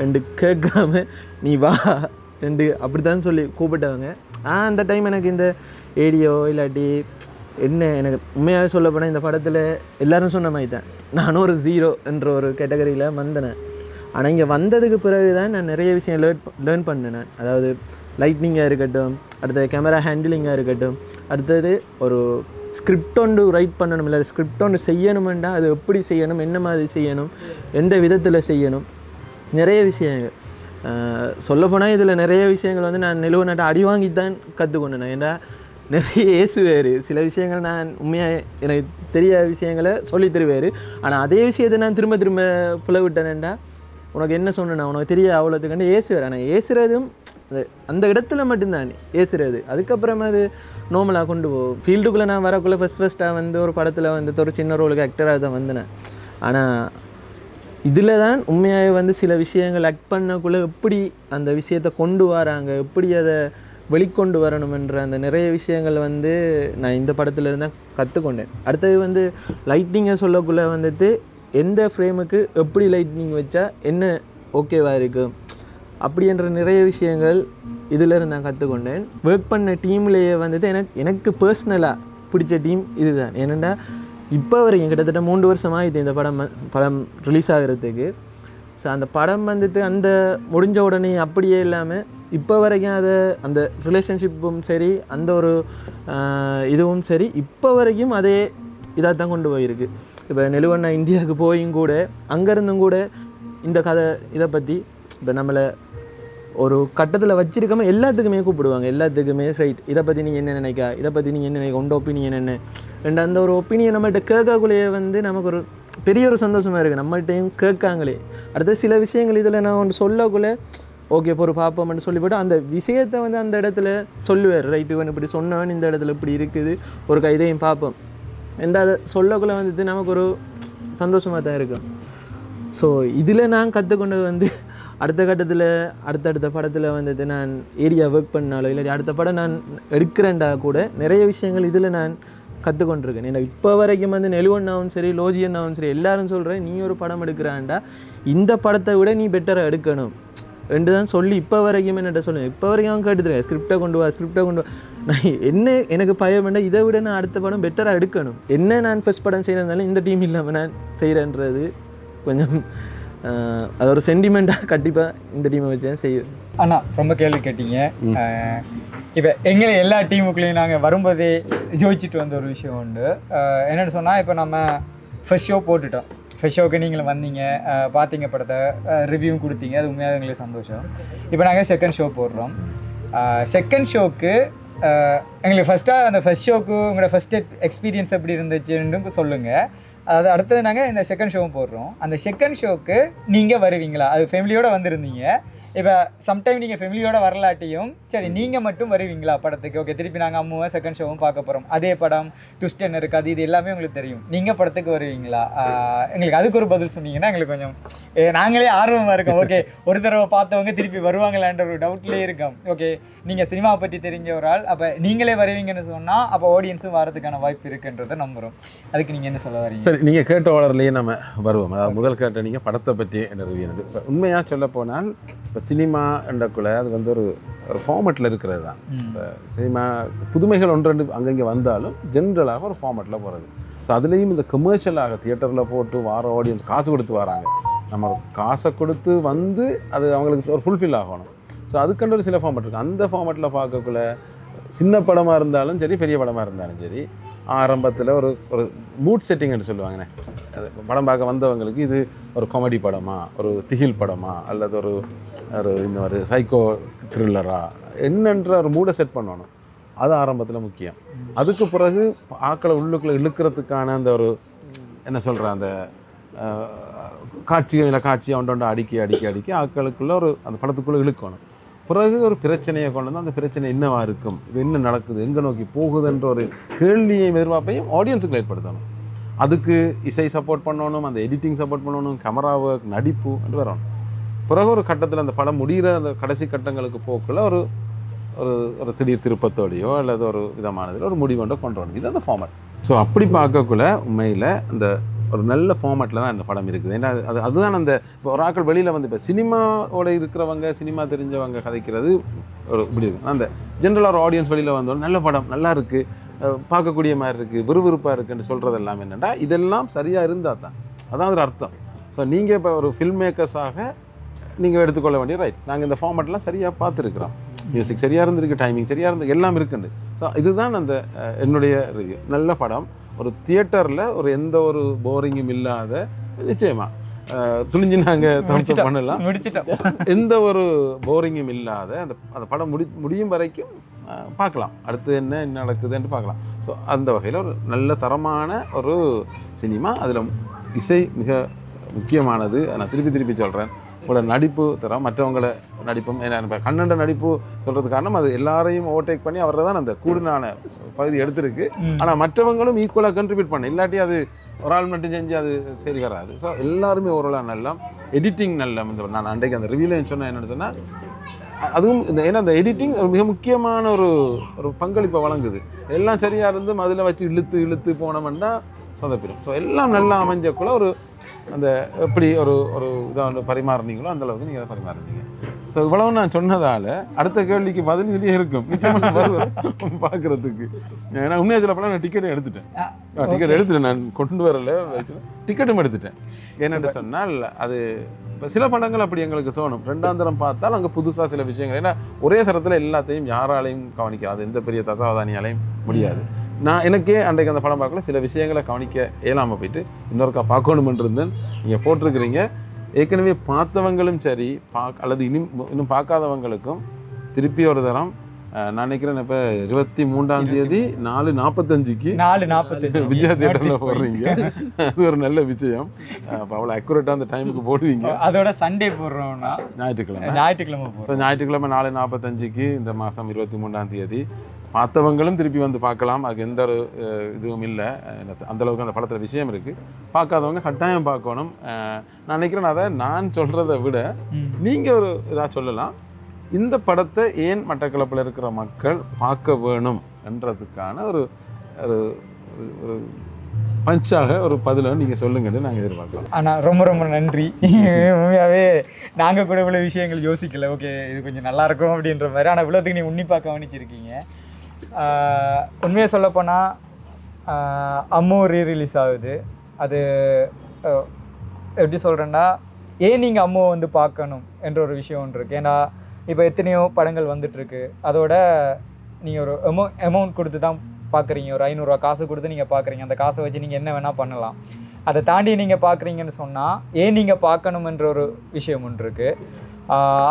ரெண்டு கேட்காம நீ வா ரெண்டு அப்படி தான் சொல்லி கூப்பிட்டவங்க. அந்த டைம் எனக்கு இந்த ஏடியோ இல்லாட்டி என்ன எனக்கு உண்மையாக சொல்லப்போனால் இந்த படத்தில் எல்லோரும் சொன்ன மாதிரி தான் நானும் ஒரு 0 என்ற ஒரு கேட்டகரியில் வந்தேன். ஆனால் இங்கே வந்ததுக்கு பிறகு தான் நான் நிறைய விஷயம் லேர்ன் பண்ணேன். அதாவது லைட்னிங்காக இருக்கட்டும், அடுத்தது கேமரா ஹேண்டிலிங்காக இருக்கட்டும், அடுத்தது ஒரு ஸ்கிரிப்ட் ஒன்று ரைட் பண்ணணும், இல்லை ஸ்கிரிப்ட் ஒன்று செய்யணுமெண்டா அது எப்படி செய்யணும், என்ன மாதிரி செய்யணும், எந்த விதத்தில் செய்யணும், நிறைய விஷயங்கள் சொல்லப்போனால் இதில் நிறைய விஷயங்கள் வந்து நான் நிலுவனாட்ட அடி வாங்கி தான் கற்றுக்கொண்டேன். ஏன்னா நிறைய ஏசுவார், சில விஷயங்கள் நான் உண்மையாக எனக்கு தெரியாத விஷயங்களை சொல்லி தருவார். ஆனால் அதே விஷயத்தை நான் திரும்ப திரும்ப புல விட்டேனேண்டா உனக்கு என்ன சொன்னேன்னா உனக்கு தெரிய அவ்வளோத்துக்காண்டு ஏசுவார். ஆனால் ஏசுறதும் அந்த இடத்துல மட்டும்தான் ஏசுறது, அதுக்கப்புறமா அது நார்மலாக கொண்டு போகும். ஃபீல்டுக்குள்ளே நான் வரக்குள்ளே ஃபஸ்ட்டாக வந்து ஒரு படத்தில் வந்து ஒரு சின்ன ரோலுக்கு ஆக்டராக தான் வந்தேன். ஆனால் இதில் தான் உண்மையாக வந்து சில விஷயங்கள் ஆக்ட் பண்ணக்குள்ளே எப்படி அந்த விஷயத்தை கொண்டு வராங்க, எப்படி அதை வெளிக்கொண்டு வரணுமென்ற அந்த நிறைய விஷயங்கள் வந்து நான் இந்த படத்தில் இருந்தால் கற்றுக்கொண்டேன். அடுத்தது வந்து லைட்னிங்கை சொல்லக்குள்ளே வந்துட்டு எந்த ஃப்ரேமுக்கு எப்படி லைட்னிங் வச்சா என்ன ஓகேவாக இருக்குது அப்படின்ற நிறைய விஷயங்கள் இதில் இருந்து நான் கற்றுக்கொண்டேன். ஒர்க் பண்ண டீம்லேயே வந்துட்டு எனக்கு பர்சனலாக பிடிச்ச டீம் இதுதான். ஏனெண்டா இப்போ வரைக்கும் கிட்டத்தட்ட 3 வருஷமாக இது இந்த படம் ரிலீஸ் ஆகிறதுக்கு. ஸோ அந்த படம் வந்துட்டு அந்த முடிஞ்ச உடனே அப்படியே இல்லாமல் இப்போ வரைக்கும் அதை அந்த ரிலேஷன்ஷிப்பும் சரி, அந்த ஒரு இதுவும் சரி, இப்போ வரைக்கும் அதே இதாக தான் கொண்டு போயிருக்கு. இப்போ நிலுவண்ணா இந்தியாவுக்கு போயும் கூட அங்கேருந்தும் கூட இந்த கதை இதை பற்றி இப்போ நம்மளை ஒரு கட்டத்தில் வச்சிருக்காமல் எல்லாத்துக்குமே கூப்பிடுவாங்க, எல்லாத்துக்குமே ரைட் இதை பற்றி நீங்கள் என்ன நினைக்கா, இதை பற்றி நீங்கள் என்ன நினைக்க, உண்ட ஒப்பீனியன் என்ன ரெண்டு அந்த ஒரு ஒப்பீனியன் நம்மள்கிட்ட கேட்கக்குள்ளேயே வந்து நமக்கு ஒரு பெரிய ஒரு சந்தோஷமாக இருக்குது. நம்மள்கிட்டையும் கேட்காங்களே. அடுத்த சில விஷயங்கள் இதில் நான் ஒன்று சொல்லக்குள்ளே ஓகே இப்போ ஒரு பார்ப்போம்னு சொல்லி போட்டு அந்த விஷயத்தை வந்து அந்த இடத்துல சொல்லுவார், ரைட்டு இவன் இப்படி சொன்னவன் இந்த இடத்துல இப்படி இருக்குது, ஒரு கைதையும் பார்ப்போம் என்ற அதை சொல்லக்குள்ளே வந்துட்டு நமக்கு ஒரு சந்தோஷமாக தான் இருக்கும். ஸோ இதில் நான் கற்றுக்கொண்டது வந்து அடுத்த கட்டத்தில் அடுத்தடுத்த படத்தில் வந்துட்டு நான் ஏரியா ஒர்க் பண்ணாலோ இல்லாட்டி அடுத்த படம் நான் எடுக்கிறேன்டா கூட நிறைய விஷயங்கள் இதில் நான் கற்றுக்கொண்டிருக்கேன். ஏன்னா இப்போ வரைக்கும் வந்து நெலுவண்ணாவும் சரி, லோஜியண்ணாவும் சரி, எல்லாரும் சொல்கிறேன் நீ ஒரு படம் எடுக்கிறான்டா இந்த படத்தை விட நீ பெட்டராக எடுக்கணும் ரெண்டு தான் சொல்லி இப்போ வரைக்கும் என்னட்ட சொல்லுவேன். இப்போ வரைக்கும் அவன் கேட்டுருக்கேன் ஸ்கிரிப்டை கொண்டு வா. நான் என்ன எனக்கு பயம் வேண்டாம், இதை விட நான் அடுத்த படம் பெட்டராக எடுக்கணும். என்ன நான் ஃபஸ்ட் படம் செய்கிறதுனாலும் இந்த டீம் இல்லாமல் நான் செய்கிறேன்றது கொஞ்சம் அது ஒரு சென்டிமெண்ட்டாக கண்டிப்பாக இந்த டீமை வச்சு தான் செய்வேன். அண்ணா ரொம்ப கேள்வி கேட்டீங்க. இப்போ எங்களை எல்லா டீமுக்குள்ளேயும் நாங்கள் வரும்போதே ஜோதிச்சுட்டு வந்த ஒரு விஷயம் உண்டு. என்னென்னு சொன்னால் இப்போ நம்ம ஃபர்ஸ்ட் ஷோ போட்டுட்டோம். ஃபர்ஸ்ட் ஷோக்கு நீங்களும் வந்தீங்க, பார்த்தீங்க படத்தை, ரிவ்யூவும் கொடுத்தீங்க, அது உண்மையாக எங்களுக்கு சந்தோஷம். இப்போ நாங்கள் செகண்ட் ஷோ போடுறோம். செகண்ட் ஷோக்கு எங்களுக்கு ஃபஸ்ட்டாக அந்த ஃபர்ஸ்ட் ஷோக்கு உங்களோட ஃபஸ்ட் எக்ஸ்பீரியன்ஸ் எப்படி இருந்துச்சுன்னு சொல்லுங்கள். அதாவது அடுத்தது நாங்கள் இந்த செகண்ட் ஷோவும் போடுறோம். அந்த செகண்ட் ஷோக்கு நீங்கள் வருவீங்களா? அது ஃபேமிலியோடு வந்திருந்தீங்க. இப்போ சம்டைம் நீங்கள் ஃபேமிலியோடு வரலாட்டியும் சரி நீங்கள் மட்டும் வருவீங்களா படத்துக்கு? ஓகே, திருப்பி நாங்கள் அம்மாவை செகண்ட் ஷோவும் பார்க்க போகிறோம், அதே படம் ட்விஸ்ட் என்ன இருக்குது இது எல்லாமே உங்களுக்கு தெரியும், நீங்கள் படத்துக்கு வருவீங்களா? எங்களுக்கு அதுக்கு ஒரு பதில் சொன்னீங்கன்னா எங்களுக்கு கொஞ்சம் நாங்களே ஆர்வமாக இருக்கோம். ஓகே, ஒரு தடவை பார்த்தவங்க திருப்பி வருவாங்களான்ற ஒரு டவுட்லேயே இருக்கோம். ஓகே, நீங்கள் சினிமாவை பற்றி தெரிஞ்ச ஒரு ஆள், அப்போ நீங்களே வருவீங்கன்னு சொன்னால் அப்போ ஆடியன்ஸும் வரதுக்கான வாய்ப்பு இருக்குன்றதை நம்புகிறோம். அதுக்கு நீங்கள் என்ன சொல்ல வரீங்க? சரி, நீங்கள் கேட்ட ஆர்டர்லேயே நம்ம வருவோம். அதாவது முதல் கேட்ட நீங்கள் படத்தை பற்றி என்ன ரிவ்யூ. இப்போ உண்மையாக சொல்ல போனால் இப்போ சினிமா என்றக்குள்ள அது வந்து ஒரு ஃபார்மேட்டில் இருக்கிறது தான். இப்போ சினிமா புதுமைகள் ஒன்று ரெண்டு அங்கங்கே வந்தாலும் ஜென்ரலாக ஒரு ஃபார்மேட்டில் போகிறது. ஸோ அதுலேயும் இந்த கமர்ஷியலாக தியேட்டரில் போட்டு வார ஆடியன்ஸ் காசு கொடுத்து வராங்க, நம்ம காசை கொடுத்து வந்து அது அவங்களுக்கு ஒரு ஃபுல்ஃபில் ஆகணும். ஸோ அதுக்கண்டு ஒரு சில ஃபார்மேட் இருக்குது. அந்த ஃபார்மேட்டில் பார்க்கக்குள்ள சின்ன படமாக இருந்தாலும் சரி, பெரிய படமாக இருந்தாலும் சரி, ஆரம்பத்தில் ஒரு ஒரு மூட் செட்டிங்னு சொல்லுவாங்கண்ணே. அது படம் பார்க்க வந்தவங்களுக்கு இது ஒரு காமெடி படமா, ஒரு திகில் படமா, அல்லது ஒரு ஒரு இந்த ஒரு சைக்கோ த்ரில்லரா என்னன்ற ஒரு மூடை செட் பண்ணணும். அது ஆரம்பத்தில் முக்கியம். அதுக்கு பிறகு ஆக்களை உள்ளுக்குள்ளே இழுக்கிறதுக்கான அந்த ஒரு என்ன சொல்கிற அந்த காட்சியை ஒன்று அடிக்கி ஆக்களுக்குள்ளே ஒரு அந்த படத்துக்குள்ளே இழுக்கணும். பிறகு ஒரு பிரச்சனையை கொண்டு வந்து அந்த பிரச்சனை என்னவா இருக்கும், இது என்ன நடக்குது, எங்கே நோக்கி போகுதுன்ற ஒரு கேள்வியையும் எதிர்பார்ப்பையும் ஆடியன்ஸுக்கு ஏற்படுத்தணும். அதுக்கு இசை சப்போர்ட் பண்ணணும், அந்த எடிட்டிங் சப்போர்ட் பண்ணணும், கேமரா ஒர்க், நடிப்பு என்று வரணும். பிறகு ஒரு கட்டத்தில் அந்த படம் முடிகிற அந்த கடைசி கட்டங்களுக்கு போக்கில் ஒரு ஒரு ஒரு திடீர் திருப்பத்தோடையோ அல்லது ஒரு விதமானதில் ஒரு முடிவுண்டோ கொண்டு வரணும். இது அந்த ஃபார்மேட். ஸோ அப்படி பார்க்கக்குள்ள உண்மையில் இந்த ஒரு நல்ல ஃபார்மேட்டில் தான் இந்த படம் இருக்குது. ஏன்னா அதுதான் அந்த இப்போ ஒரு ஆட்கள் வெளியில் வந்து இப்போ சினிமாவோட இருக்கிறவங்க சினிமா தெரிஞ்சவங்க கதைக்கிறது ஒரு இப்படி இருக்கும். அந்த ஜென்ரலாக ஒரு ஆடியன்ஸ் வெளியில் வந்தோம் நல்ல படம் நல்லா இருக்குது பார்க்கக்கூடிய மாதிரி இருக்குது விறுவிறுப்பாக இருக்குன்னு சொல்கிறது எல்லாம் என்னென்னா இதெல்லாம் சரியாக இருந்தால் தான் அதான் ஒரு அர்த்தம். ஸோ நீங்கள் இப்போ ஒரு ஃபில்ம் மேக்கர்ஸாக நீங்கள் எடுத்துக்கொள்ள வேண்டிய ரைட் நாங்கள் இந்த ஃபார்மேட்லாம் சரியாக பார்த்துருக்குறோம். மியூசிக் சரியாக இருந்திருக்கு டைமிங் சரியாக இருந்து எல்லாம் இருக்குண்டு. ஸோ இதுதான் அந்த என்னுடைய ரிவ்யூ. நல்ல படம் ஒரு தியேட்டரில் ஒரு எந்த ஒரு போரிங்கும் இல்லாத நிச்சயமாக துணிஞ்சு நாங்கள் தம்ஸ் பண்ணலாம் முடிச்சிட்டோம். எந்த ஒரு போரிங்கும் இல்லாத அந்த படம் முடியும் வரைக்கும் பார்க்கலாம் அடுத்து என்ன நடக்குதுன்னு பார்க்கலாம். ஸோ அந்த வகையில் ஒரு நல்ல தரமான ஒரு சினிமா. அதில் இசை மிக முக்கியமானது. நான் திருப்பி சொல்கிறேன். உங்களோட நடிப்பு தரம் மற்றவங்களோட நடிப்பும் ஏன்னா இப்போ கண்ணண்ட நடிப்பு சொல்கிறது காரணம் அது எல்லாரையும் ஓவர்டேக் பண்ணி அவரை தான் அந்த கூடுதலான பகுதி எடுத்திருக்கு. ஆனால் மற்றவங்களும் ஈக்குவலாக கண்ட்ரிபியூட் பண்ண இல்லாட்டி அது ஒரு ஆள் மட்டும் செஞ்சு அது சரி வராது. ஸோ எல்லாருமே ஓரளவு நல்லா எடிட்டிங் நல்ல இந்த நான் அன்றைக்கு அந்த ரிவ்யூவில் சொன்னேன் என்னென்னு சொன்னால் அதுவும் இந்த ஏன்னா அந்த எடிட்டிங் மிக முக்கியமான ஒரு பங்களிப்பை வழங்குது. எல்லாம் சரியாக இருந்து அதில் வச்சு இழுத்து போனோம்னா சொதப்பிடும். ஸோ எல்லாம் நல்லா அமைஞ்சக்குள்ள ஒரு அந்த எப்படி ஒரு இதை வந்து பரிமாறினீங்களோ அந்தளவுக்கு நீங்கள் அதை பரிமாறினீங்க. ஸோ இவ்வளவு நான் சொன்னதால் அடுத்த கேள்விக்கு பதில் இதுலேயே இருக்கும் நிச்சயமாக வருவேன் பார்க்குறதுக்கு. ஏன்னா உண்மையாக சொல்லப்போனால் நான் டிக்கெட்டும் எடுத்துட்டேன் நான் கொண்டு வரல டிக்கெட்டும் எடுத்துட்டேன். என்னென்னு சொன்னால் அது இப்போ சில படங்கள் அப்படி எங்களுக்கு தோணும் ரெண்டாம் தரம் பார்த்தால் அங்கே புதுசாக சில விஷயங்கள் ஏன்னா ஒரே தரத்தில் எல்லாத்தையும் யாராலையும் கவனிக்காது எந்த பெரிய தசாவதானியாலையும் முடியாது. நான் எனக்கே அன்றைக்கு அந்த படம் பார்க்கல சில விஷயங்களை கவனிக்க இயலாமல் போயிட்டு இன்னொருக்கா பார்க்கணுமென்று இருந்தேன். நீங்கள் போட்டிருக்கிறீங்க ஏற்கனவே பார்த்தவங்களும் சரி அல்லது இன்னும் பார்க்காதவங்களுக்கும் திருப்பி ஒரு தரம் நான் நினைக்கிறேன் இப்போ 23ஆம் தேதி 4:45 விஜயா தியேட்டரில் போடுறீங்க. அது ஒரு நல்ல விஷயம். அப்போ அவ்வளோ அக்யூரேட்டாக அந்த டைமுக்கு போடுவீங்க. அதோட சண்டே போடுறோம்னா ஞாயிற்றுக்கிழமை ஸோ ஞாயிற்றுக்கிழமை 4:45 இந்த மாதம் 23ஆம் தேதி பார்த்தவங்களும் திருப்பி வந்து பார்க்கலாம். அதுக்கு எந்த ஒரு இதுவும் இல்லை. அந்தளவுக்கு அந்த படத்தில் விஷயம் இருக்குது. பார்க்காதவங்க கட்டாயம் பார்க்கணும். நான் நினைக்கிறேன் அதை நான் சொல்கிறத விட நீங்கள் ஒரு இதாக சொல்லலாம். இந்த படத்தை ஏன் மட்டக்களப்பில் இருக்கிற மக்கள் பார்க்க வேணும் என்றதுக்கான ஒரு பஞ்சாக ஒரு பதிலை நீங்கள் சொல்லுங்கன்னு நாங்கள் எதிர்பார்க்கலாம். ஆனால் ரொம்ப நன்றி. உண்மையாகவே நாங்கள் கூட இவ்வளோ விஷயங்கள் யோசிக்கல. ஓகே இது கொஞ்சம் நல்லாயிருக்கும் அப்படின்ற மாதிரி. ஆனால் இவ்வளோத்துக்கு நீ உன்னிப்பாக கவனிச்சிருக்கீங்க. உண்மையாக சொல்லப்போனால் அம்மு ரீரிலீஸ் ஆகுது. அது எப்படி சொல்கிறேன்னா ஏன் நீங்கள் அம்முவை வந்து பார்க்கணும் என்ற ஒரு விஷயம் ஒன்று இருக்குது. ஏன்னா இப்போ எத்தனையோ படங்கள் வந்துட்டுருக்கு. அதோட நீங்கள் ஒரு அமௌண்ட் கொடுத்து தான் பார்க்குறீங்க. ஒரு 500 ரூபா காசு கொடுத்து நீங்கள் பார்க்குறீங்க. அந்த காசை வச்சு நீங்கள் என்ன வேணால் பண்ணலாம். அதை தாண்டி நீங்கள் பார்க்குறீங்கன்னு சொன்னால் ஏன் நீங்கள் பார்க்கணுமென்ற ஒரு விஷயம் ஒன்று இருக்குது.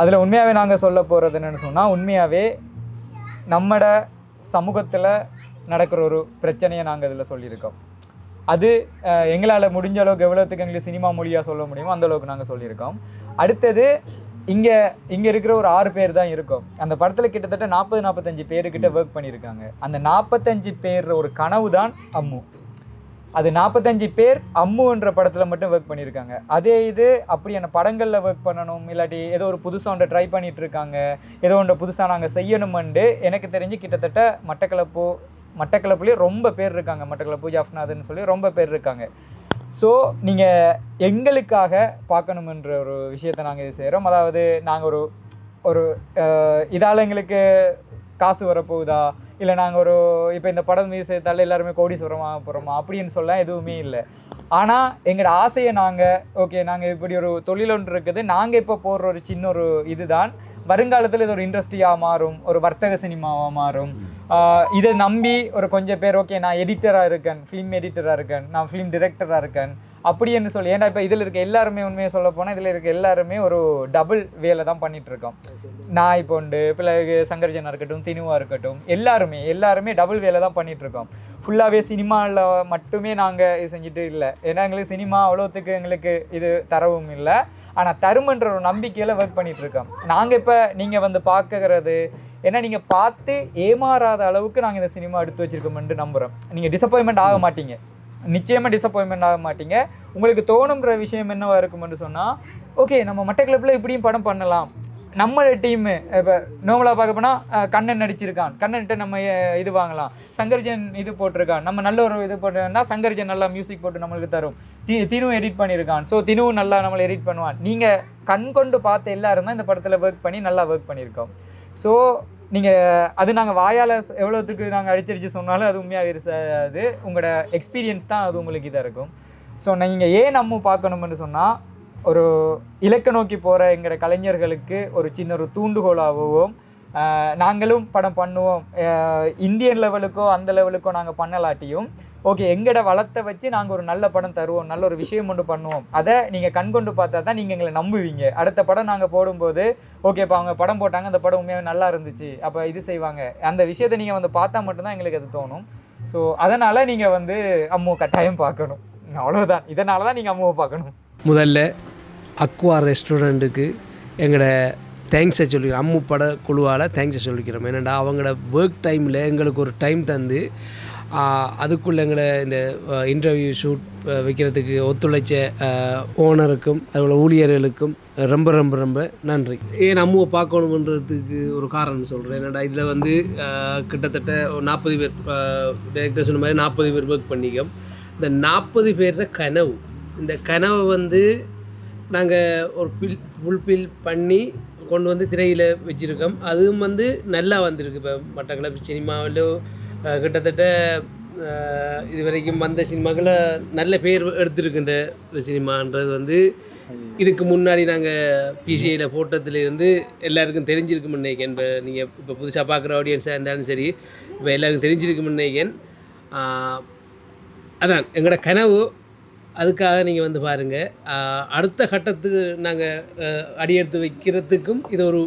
அதில் உண்மையாகவே நாங்கள் சொல்ல போகிறது என்னென்னு சொன்னால் உண்மையாகவே நம்மட சமூகத்தில் நடக்கிற ஒரு பிரச்சனையை நாங்கள் இதில் சொல்லியிருக்கோம். அது எங்களால் முடிஞ்ச அளவுக்கு எவ்வளோத்துக்கு எங்களுக்கு சினிமா மொழியாக சொல்ல முடியுமோ அந்தளவுக்கு நாங்கள் சொல்லியிருக்கோம். அடுத்தது இங்கே இருக்கிற ஒரு 6 பேர் தான் இருக்கும். அந்த படத்தில் கிட்டத்தட்ட 40-45 பேருக்கிட்ட ஒர்க் பண்ணியிருக்காங்க. அந்த 45 பேர் ஒரு கனவு தான் அம்மு. அது 45 பேர் அம்முன்ற படத்தில் மட்டும் ஒர்க் பண்ணியிருக்காங்க. அதே இது அப்படியான படங்களில் ஒர்க் பண்ணணும் இல்லாட்டி ஏதோ ஒரு புதுசாக ஒன்றை ட்ரை பண்ணிகிட்டு இருக்காங்க ஏதோ ஒன்றை புதுசாக நாங்கள் செய்யணுமெண்டு எனக்கு தெரிஞ்சு கிட்டத்தட்ட மட்டக்களப்புலேயே ரொம்ப பேர் இருக்காங்க. மட்டக்களப்பு ஜாஃப்நாதன் சொல்லி ரொம்ப பேர் இருக்காங்க. ஸோ நீங்கள் எங்களுக்காக பார்க்கணுமென்ற ஒரு விஷயத்தை நாங்கள் இது செய்கிறோம். அதாவது நாங்கள் ஒரு இதால் எங்களுக்கு காசு வரப்போகுதா இல்லை நாங்கள் இப்போ இந்த படம் மீது சேர்த்தால எல்லாருமே கோடீஸ்வரமாக போகிறோமா அப்படின்னு சொல்ல எதுவுமே இல்லை. ஆனால் எங்களோட ஆசையை நாங்கள் இப்படி ஒரு தொழில் ஒன்று இருக்குது. நாங்கள் இப்போ போடுற ஒரு சின்ன ஒரு இதுதான் வருங்காலத்தில் இது ஒரு இண்டஸ்ட்ரியாக மாறும், ஒரு வர்த்தக சினிமாவாக மாறும். இதை நம்பி ஒரு கொஞ்சம் பேர் நான் எடிட்டராக இருக்கேன், ஃபிலிம் எடிட்டராக இருக்கேன், நான் ஃபிலிம் டிரெக்டராக இருக்கேன் அப்படின்னு சொல்லி. ஏன்னா இப்போ இதில் இருக்க எல்லாருமே உண்மையை சொல்ல போனால் இதில் இருக்க எல்லாருமே ஒரு டபுள் வேலை தான் பண்ணிகிட்ருக்கோம். நான் இப்போ உண்டு பிள்ளைக்கு சங்கர்ஜனாக இருக்கட்டும் தினுவாக இருக்கட்டும் எல்லாருமே டபுள் வேலை தான் பண்ணிகிட்ருக்கோம். ஃபுல்லாகவே சினிமாவில் மட்டுமே நாங்கள் இது செஞ்சுட்டு இல்லை. ஏன்னா எங்களுக்கு சினிமா அவ்வளோத்துக்கு எங்களுக்கு இது தரவும் இல்லை. ஆனால் தருமன்ற ஒரு நம்பிக்கையில் ஒர்க் பண்ணிகிட்ருக்கோம். நாங்கள் இப்போ நீங்கள் வந்து பார்க்கறது ஏன்னா நீங்கள் பார்த்து ஏமாறாத அளவுக்கு நாங்கள் இந்த சினிமா எடுத்து வச்சுருக்கோம்னு நம்புகிறோம். நீங்கள் டிசப்பாயின்மெண்ட் ஆக மாட்டீங்க, நிச்சயமாக டிசப்பாயின்மெண்ட் ஆக மாட்டீங்க. உங்களுக்கு தோணுன்ற விஷயம் என்னவாக இருக்குமென்று சொன்னால் ஓகே நம்ம மட்டக்களப்பில் இப்படியும் படம் பண்ணலாம், நம்மளோட டீமு இப்போ நார்மலாக பார்க்க போனால் கண்ணன் நடிச்சிருக்கான், கண்ணன்கிட்ட நம்ம இது வாங்கலாம், சங்கர்ஜன் இது போட்டிருக்கான், நம்ம நல்ல ஒரு இது போட்டோம்னா சங்கர்ஜன் நல்லா மியூசிக் போட்டு நம்மளுக்கு தரும், தினுவும் எடிட் பண்ணியிருக்கான், ஸோ தினுவும் நல்லா நம்மளை எடிட் பண்ணுவான். நீங்கள் கண் கொண்டு பார்த்த எல்லாரும் தான் இந்த படத்தில் ஒர்க் பண்ணி நல்லா ஒர்க் பண்ணியிருக்கோம். ஸோ நீங்கள் அது நாங்கள் வாயால் எவ்வளோத்துக்கு நாங்கள் அடிச்சடிச்சு சொன்னாலும் அது உண்மையாக இருக்காது, உங்களோட எக்ஸ்பீரியன்ஸ் தான் அது உங்களுக்கு இதாக இருக்கும். ஸோ நீங்கள் ஏன் நம்ம பார்க்கணும்னு சொன்னால், ஒரு இலக்க நோக்கி போகிற எங்களோட கலைஞர்களுக்கு ஒரு சின்ன ஒரு தூண்டுகோலாகவும், நாங்களும் படம் பண்ணுவோம், இந்தியன் லெவலுக்கோ அந்த லெவலுக்கோ நாங்கள் பண்ணலாட்டியும் ஓகே எங்களோட வளத்தை வச்சு நாங்கள் ஒரு நல்ல படம் தருவோம், நல்ல ஒரு விஷயம் ஒன்று பண்ணுவோம், அதை நீங்கள் கண்கொண்டு பார்த்தா தான் நீங்கள் எங்களை நம்புவீங்க. அடுத்த படம் நாங்கள் போடும்போது ஓகே இப்போ அவங்க படம் போட்டாங்க, அந்த படம் உண்மையாக நல்லா இருந்துச்சு, அப்போ இது செய்வாங்க, அந்த விஷயத்தை நீங்கள் வந்து பார்த்தா மட்டும்தான் எங்களுக்கு அது தோணும். ஸோ அதனால் நீங்கள் வந்து அம்முவை கட்டாயம் பார்க்கணும், அவ்வளோதான். இதனால தான் நீங்கள் அம்முவை பார்க்கணும். முதல்ல அக்வா ரெஸ்டாரண்ட்டுக்கு எங்களோட தேங்க்ஸை சொல்லிக்கிறோம், அம்மு பட குழுவால் தேங்க்ஸை சொல்லிக்கிறோம். ஏன்னாண்டா அவங்களோட ஒர்க் டைமில் எங்களுக்கு ஒரு டைம் தந்து அதுக்குள்ளே எங்களை இந்த இன்டர்வியூ ஷூட் வைக்கிறதுக்கு ஒத்துழைச்ச ஓனருக்கும் அதுபோல் ஊழியர்களுக்கும் ரொம்ப ரொம்ப ரொம்ப நன்றி. ஏன் அம்முவை பார்க்கணுன்றதுக்கு ஒரு காரணம் சொல்கிறேன். ஏன்னாடா இதில் வந்து கிட்டத்தட்ட ஒரு 40 பேர் டைரக்டர் சொன்ன மாதிரி 40 பேர் ஒர்க் பண்ணிக்கோம். இந்த 40 பேர் கனவு, இந்த கனவை வந்து நாங்கள் ஒரு ஃபுல்ஃபில் பண்ணி கொண்டு வந்து திரையில் வச்சுருக்கோம். அதுவும் வந்து நல்லா வந்திருக்கு. இப்போ மட்டக்களப்பு சினிமாவில் கிட்டத்தட்ட இது வரைக்கும் வந்த சினிமாக்களை நல்ல பேர் எடுத்துருக்கு. இந்த சினிமான்றது வந்து இதுக்கு முன்னாடி நாங்கள் பிசிஐயில் போட்டதுலேருந்து எல்லாருக்கும் தெரிஞ்சிருக்குன்னு நினைக்கிறேன். இப்போ நீங்கள் இப்போ புதுசாக பார்க்குற ஆடியன்ஸாக இருந்தாலும் சரி, இப்போ எல்லாருக்கும் தெரிஞ்சிருக்குன்னு நினைக்கிறேன். அதான் எங்களோட கனவு, அதுக்காக நீங்கள் வந்து பாருங்கள். அடுத்த கட்டத்துக்கு நாங்கள் அடியெடுத்து வைக்கிறதுக்கும் இது ஒரு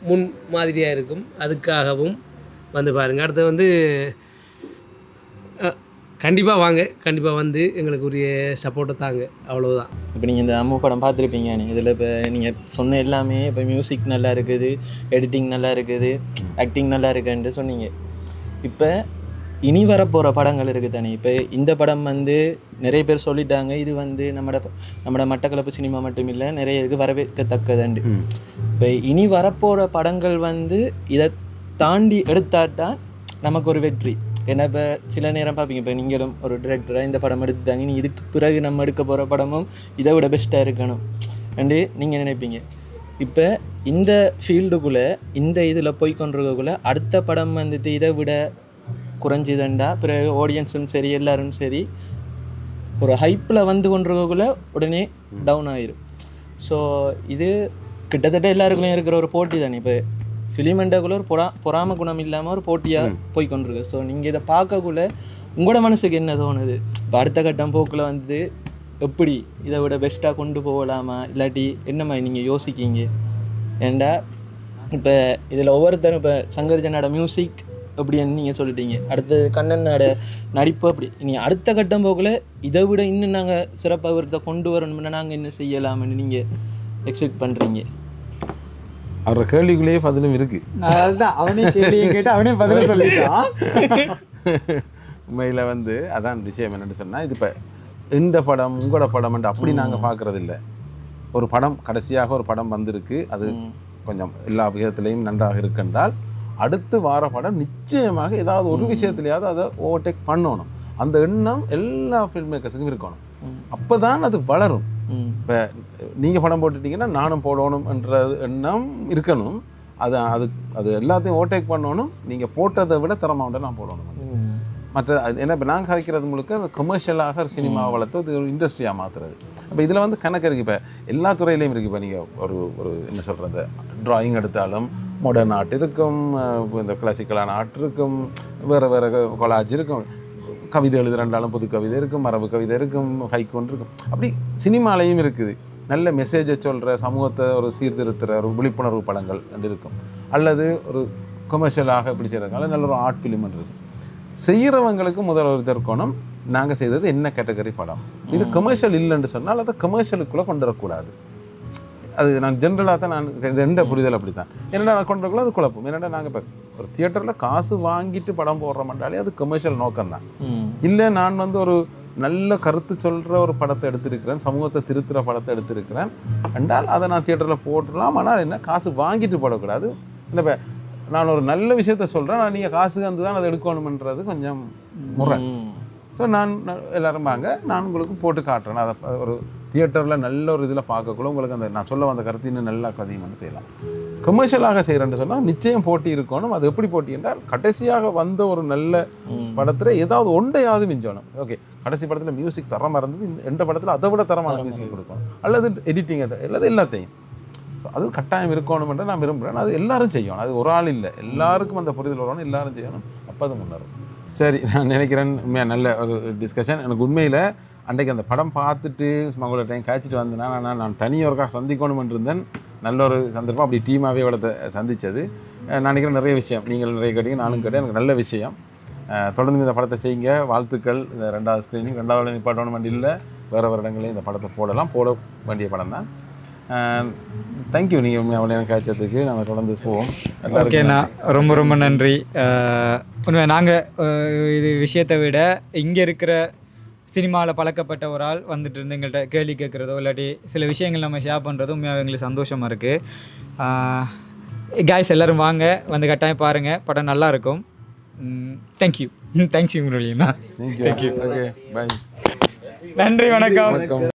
முன் மாதிரியாக இருக்கும், அதுக்காகவும் வந்து பாருங்கள். அடுத்து வந்து கண்டிப்பாக வாங்க, கண்டிப்பாக வந்து எங்களுக்கு உரிய சப்போர்ட்டை தாங்க, அவ்வளோதான். இப்போ நீங்கள் இந்த அம்மு படம் பார்த்துருப்பீங்க. இதில் இப்போ நீங்கள் சொன்ன எல்லாமே இப்போ மியூசிக் நல்லா இருக்குது, எடிட்டிங் நல்லா இருக்குது, ஆக்டிங் நல்லா இருக்குன்னு சொன்னீங்க. இப்போ இனி வரப்போகிற படங்கள் இருக்குது தானே. இப்போ இந்த படம் வந்து நிறைய பேர் சொல்லிட்டாங்க, இது வந்து நம்மளோட மட்டக்களப்பு சினிமா மட்டும் இல்லை, நிறைய இதுக்கு வரவேற்கத்தக்கதுண்டு. இப்போ இனி வரப்போகிற படங்கள் வந்து இதை தாண்டி எடுத்தாட்டால் நமக்கு ஒரு வெற்றி. ஏன்னா இப்போ சில நேரம் பார்ப்பீங்க, இப்போ நீங்களும் ஒரு டிரெக்டராக இந்த படம் எடுத்துட்டாங்க, நீ இதுக்கு பிறகு நம்ம எடுக்க போகிற படமும் இதை விட பெஸ்ட்டாக இருக்கணும் அண்டு நீங்கள் நினைப்பீங்க. இப்போ இந்த ஃபீல்டுக்குள்ளே இந்த இதில் போய் கொண்டிருக்கக்குள்ளே அடுத்த படம் வந்துட்டு இதை விட குறைஞ்சிதண்டா பிறகு ஆடியன்ஸும் சரி எல்லாரும் சரி ஒரு ஹைப்பில் வந்து கொண்டிருக்கக்குள்ளே உடனே டவுன் ஆயிரும். ஸோ இது கிட்டத்தட்ட எல்லாருக்குள்ளேயும் இருக்கிற ஒரு போட்டி தானே. இப்போ ஃபிலிமெண்டாக்குள்ளே ஒரு பொறாம குணம் இல்லாமல் ஒரு போட்டியாக போய் கொண்டிருக்கு. ஸோ நீங்கள் இதை பார்க்கக்குள்ள உங்களோட மனசுக்கு என்ன தோணுது? இப்போ அடுத்த கட்டம் போக்கில் வந்து எப்படி இதை விட பெஸ்ட்டாக கொண்டு போகலாமா, இல்லாட்டி என்ன மாதிரி நீங்கள் யோசிக்கிங்க? ஏண்டா இப்போ இதில் ஒவ்வொருத்தரும் இப்போ சங்கர்ஜனோட மியூசிக் அப்படின்னு நீங்கள் சொல்லிட்டீங்க, அடுத்தது கண்ணனோட நடிப்பு, அப்படி நீங்கள் அடுத்த கட்டம் போக்கில் இதை விட இன்னும் நாங்கள் சிறப்பாக விருத்தை கொண்டு வரணும்னா நாங்கள் என்ன செய்யலாம்னு நீங்கள் எக்ஸ்பெக்ட் பண்ணுறீங்க? அவரோட கேள்விக்குள்ளேயே பதிலும் இருக்குது. அதுதான் அவனே கேள்வியை கேட்டு அவனே பதில சொல்லிட்டான். உண்மையில் வந்து அதான் விஷயம் என்னென்னு சொன்னால், இது இப்போ இந்த படம் உங்களோட படம்ன்ட்டு அப்படி நாங்கள் பார்க்குறது இல்லை. ஒரு படம் கடைசியாக ஒரு படம் வந்திருக்கு, அது கொஞ்சம் எல்லா விதத்துலேயும் நன்றாக இருக்குன்றால் அடுத்து வார படம் நிச்சயமாக ஏதாவது ஒரு விஷயத்துலையாவது அதை ஓவர்டேக் பண்ணணும். அந்த எண்ணம் எல்லா ஃபில்ம் மேக்கர்ஸுக்கும் இருக்கணும், அப்போ தான் அது வளரும். இப்போ நீங்கள் படம் போட்டுட்டிங்கன்னா நானும் போடணும் என்ற எண்ணம் இருக்கணும். அது அது அது எல்லாத்தையும் ஓவர்டேக் பண்ணணும். நீங்கள் போட்டதை விட தரமாண்ட நான் போடணும். மற்ற ஏன்னா இப்போ நாங்கள் கதைக்கிறது முழுக்க அது கமர்ஷியலாக சினிமாவை வளர்த்து அது ஒரு இண்டஸ்ட்ரியாக மாற்றுறது. அப்போ இதில் வந்து கணக்கு இருக்குது. இப்போ எல்லா துறையிலையும் இருக்குது. இப்போ நீங்கள் ஒரு என்ன சொல்கிறது, ட்ராயிங் எடுத்தாலும் மாடர்ன் ஆர்ட் இருக்கும், இந்த கிளாசிக்கலான ஆர்ட் இருக்கும், வேறு வேறு கொலாஜ் இருக்கும், கவிதை எழுதுறாண்டாலும் புது கவிதை இருக்கும், மரபு கவிதை இருக்கும், ஹைக்கூன் இருக்கும். அப்படி சினிமாலையும் இருக்குது. நல்ல மெசேஜை சொல்கிற, சமூகத்தை ஒரு சீர்திருத்துகிற ஒரு விழிப்புணர்வு படங்கள் இருக்கும், அல்லது ஒரு கமர்ஷியலாக இப்படி செய்கிறதுனால நல்ல ஒரு ஆர்ட் ஃபிலிம் இருக்குது. செய்கிறவங்களுக்கு முதல் ஒரு இருக்கணும், நாங்கள் செய்தது என்ன கேட்டகரி படம், இது கமர்ஷியல் இல்லைன்னு சொன்னால் அதை கமர்ஷியலுக்குள்ளே கொண்டு வரக்கூடாது. அது நான் ஜென்ரலாக தான் நான் செய்த எந்த புரிதல் அப்படி தான். என்னடா நான் கொண்டு வரக்குள்ள அது குழப்பம். என்னடா நாங்கள் இப்போ ஒரு தியேட்டரில் காசு வாங்கிட்டு படம் போடுறோம்னாலே அது கமர்ஷியல் நோக்கம்தான். இல்லை நான் வந்து ஒரு நல்ல கருத்து சொல்கிற ஒரு படத்தை எடுத்திருக்கிறேன், சமூகத்தை திருத்துகிற படத்தை எடுத்திருக்கிறேன் என்றால் அதை நான் தியேட்டரில் போட்டுடலாம். ஆனால் என்ன, காசு வாங்கிட்டு போடக்கூடாது. இல்லை இப்போ நான் ஒரு நல்ல விஷயத்த சொல்கிறேன், நான் நீங்கள் காசுக்கு வந்து தான் அதை எடுக்கணுமன்றது கொஞ்சம் முறை. ஸோ நான் எல்லோரும் வாங்க, நான் உங்களுக்கு போட்டு காட்டுறேன். அதை ஒரு தியேட்டரில் நல்ல ஒரு இதில் பார்க்கக்குள்ள உங்களுக்கு அந்த நான் சொல்ல வந்த கருத்து இன்னும் நல்லா கதையும் செய்யலாம். கமர்ஷியலாக செய்கிறேன்னு சொன்னால் நிச்சயம் போட்டி இருக்கணும். அது எப்படி போட்டி என்றால், கடைசியாக வந்த ஒரு நல்ல படத்தில் ஏதாவது ஒன்றையாவது மிஞ்சணும். ஓகே, கடைசி படத்தில் மியூசிக் தரமாக இருந்தது, எந்த படத்தில் அதை விட தரமான மியூசிக் கொடுக்கணும், அல்லது எடிட்டிங் அல்லது எல்லாத்தையும். ஸோ அது கட்டாயம் இருக்கணும்ன்ற நான் விரும்புகிறேன். அது எல்லாரும் செய்யணும், அது ஒரு ஆள் இல்லை, எல்லாருக்கும் அந்த புரிதல் வரணும், எல்லாரும் செய்யணும், அப்போ அது முன்னேறும். சரி, நான் நினைக்கிறேன் உண்மையாக நல்ல ஒரு டிஸ்கஷன். எனக்கு உண்மையில் அன்றைக்கு அந்த படம் பார்த்துட்டு உங்களோட டைம் காய்ச்சிட்டு வந்தேன்னா நான் தனியோருக்காக சந்திக்கணும்னு இருந்தேன். நல்ல ஒரு சந்தர்ப்பம், அப்படி டீமாகவே இவ்வளோ சந்தித்தது. நான் நினைக்கிறேன் நிறைய விஷயம் நீங்கள் நிறைய கேட்டீங்க, நானும் கேட்டேன், எனக்கு நல்ல விஷயம். தொடர்ந்து இந்த படத்தை செய்யுங்க, வாழ்த்துக்கள். இந்த 2வது ஸ்க்ரீனிங் 2வது நிப்பாட்டோன்னு இல்லை, வேறு வருடங்களையும் இந்த படத்தை போட வேண்டிய படம் தான். தேங்க்யூ, நீங்கள் அவ்வளோ நேரம் காய்ச்சதுக்கு. நம்ம தொடர்ந்து போவோம். ஓகேண்ணா, ரொம்ப ரொம்ப நன்றி. உண்மை நாங்கள் இது விஷயத்தை விட இங்கே இருக்கிற சினிமாவில் பழக்கப்பட்ட ஒரு ஆள் வந்துட்டு இருந்து எங்கள்கிட்ட கேள்வி கேட்குறதோ இல்லாட்டி சில விஷயங்கள் நம்ம ஷேர் பண்ணுறதோ உண்மையாக எங்களுக்கு சந்தோஷமாக இருக்குது. காய்ஸ் எல்லோரும் வாங்க, வந்து கட்டாயம் பாருங்கள், படம் நல்லாயிருக்கும். தேங்க்யூ முரளிண்ணா. தேங்க்யூ. Okay, bye. நன்றி, வணக்கம்.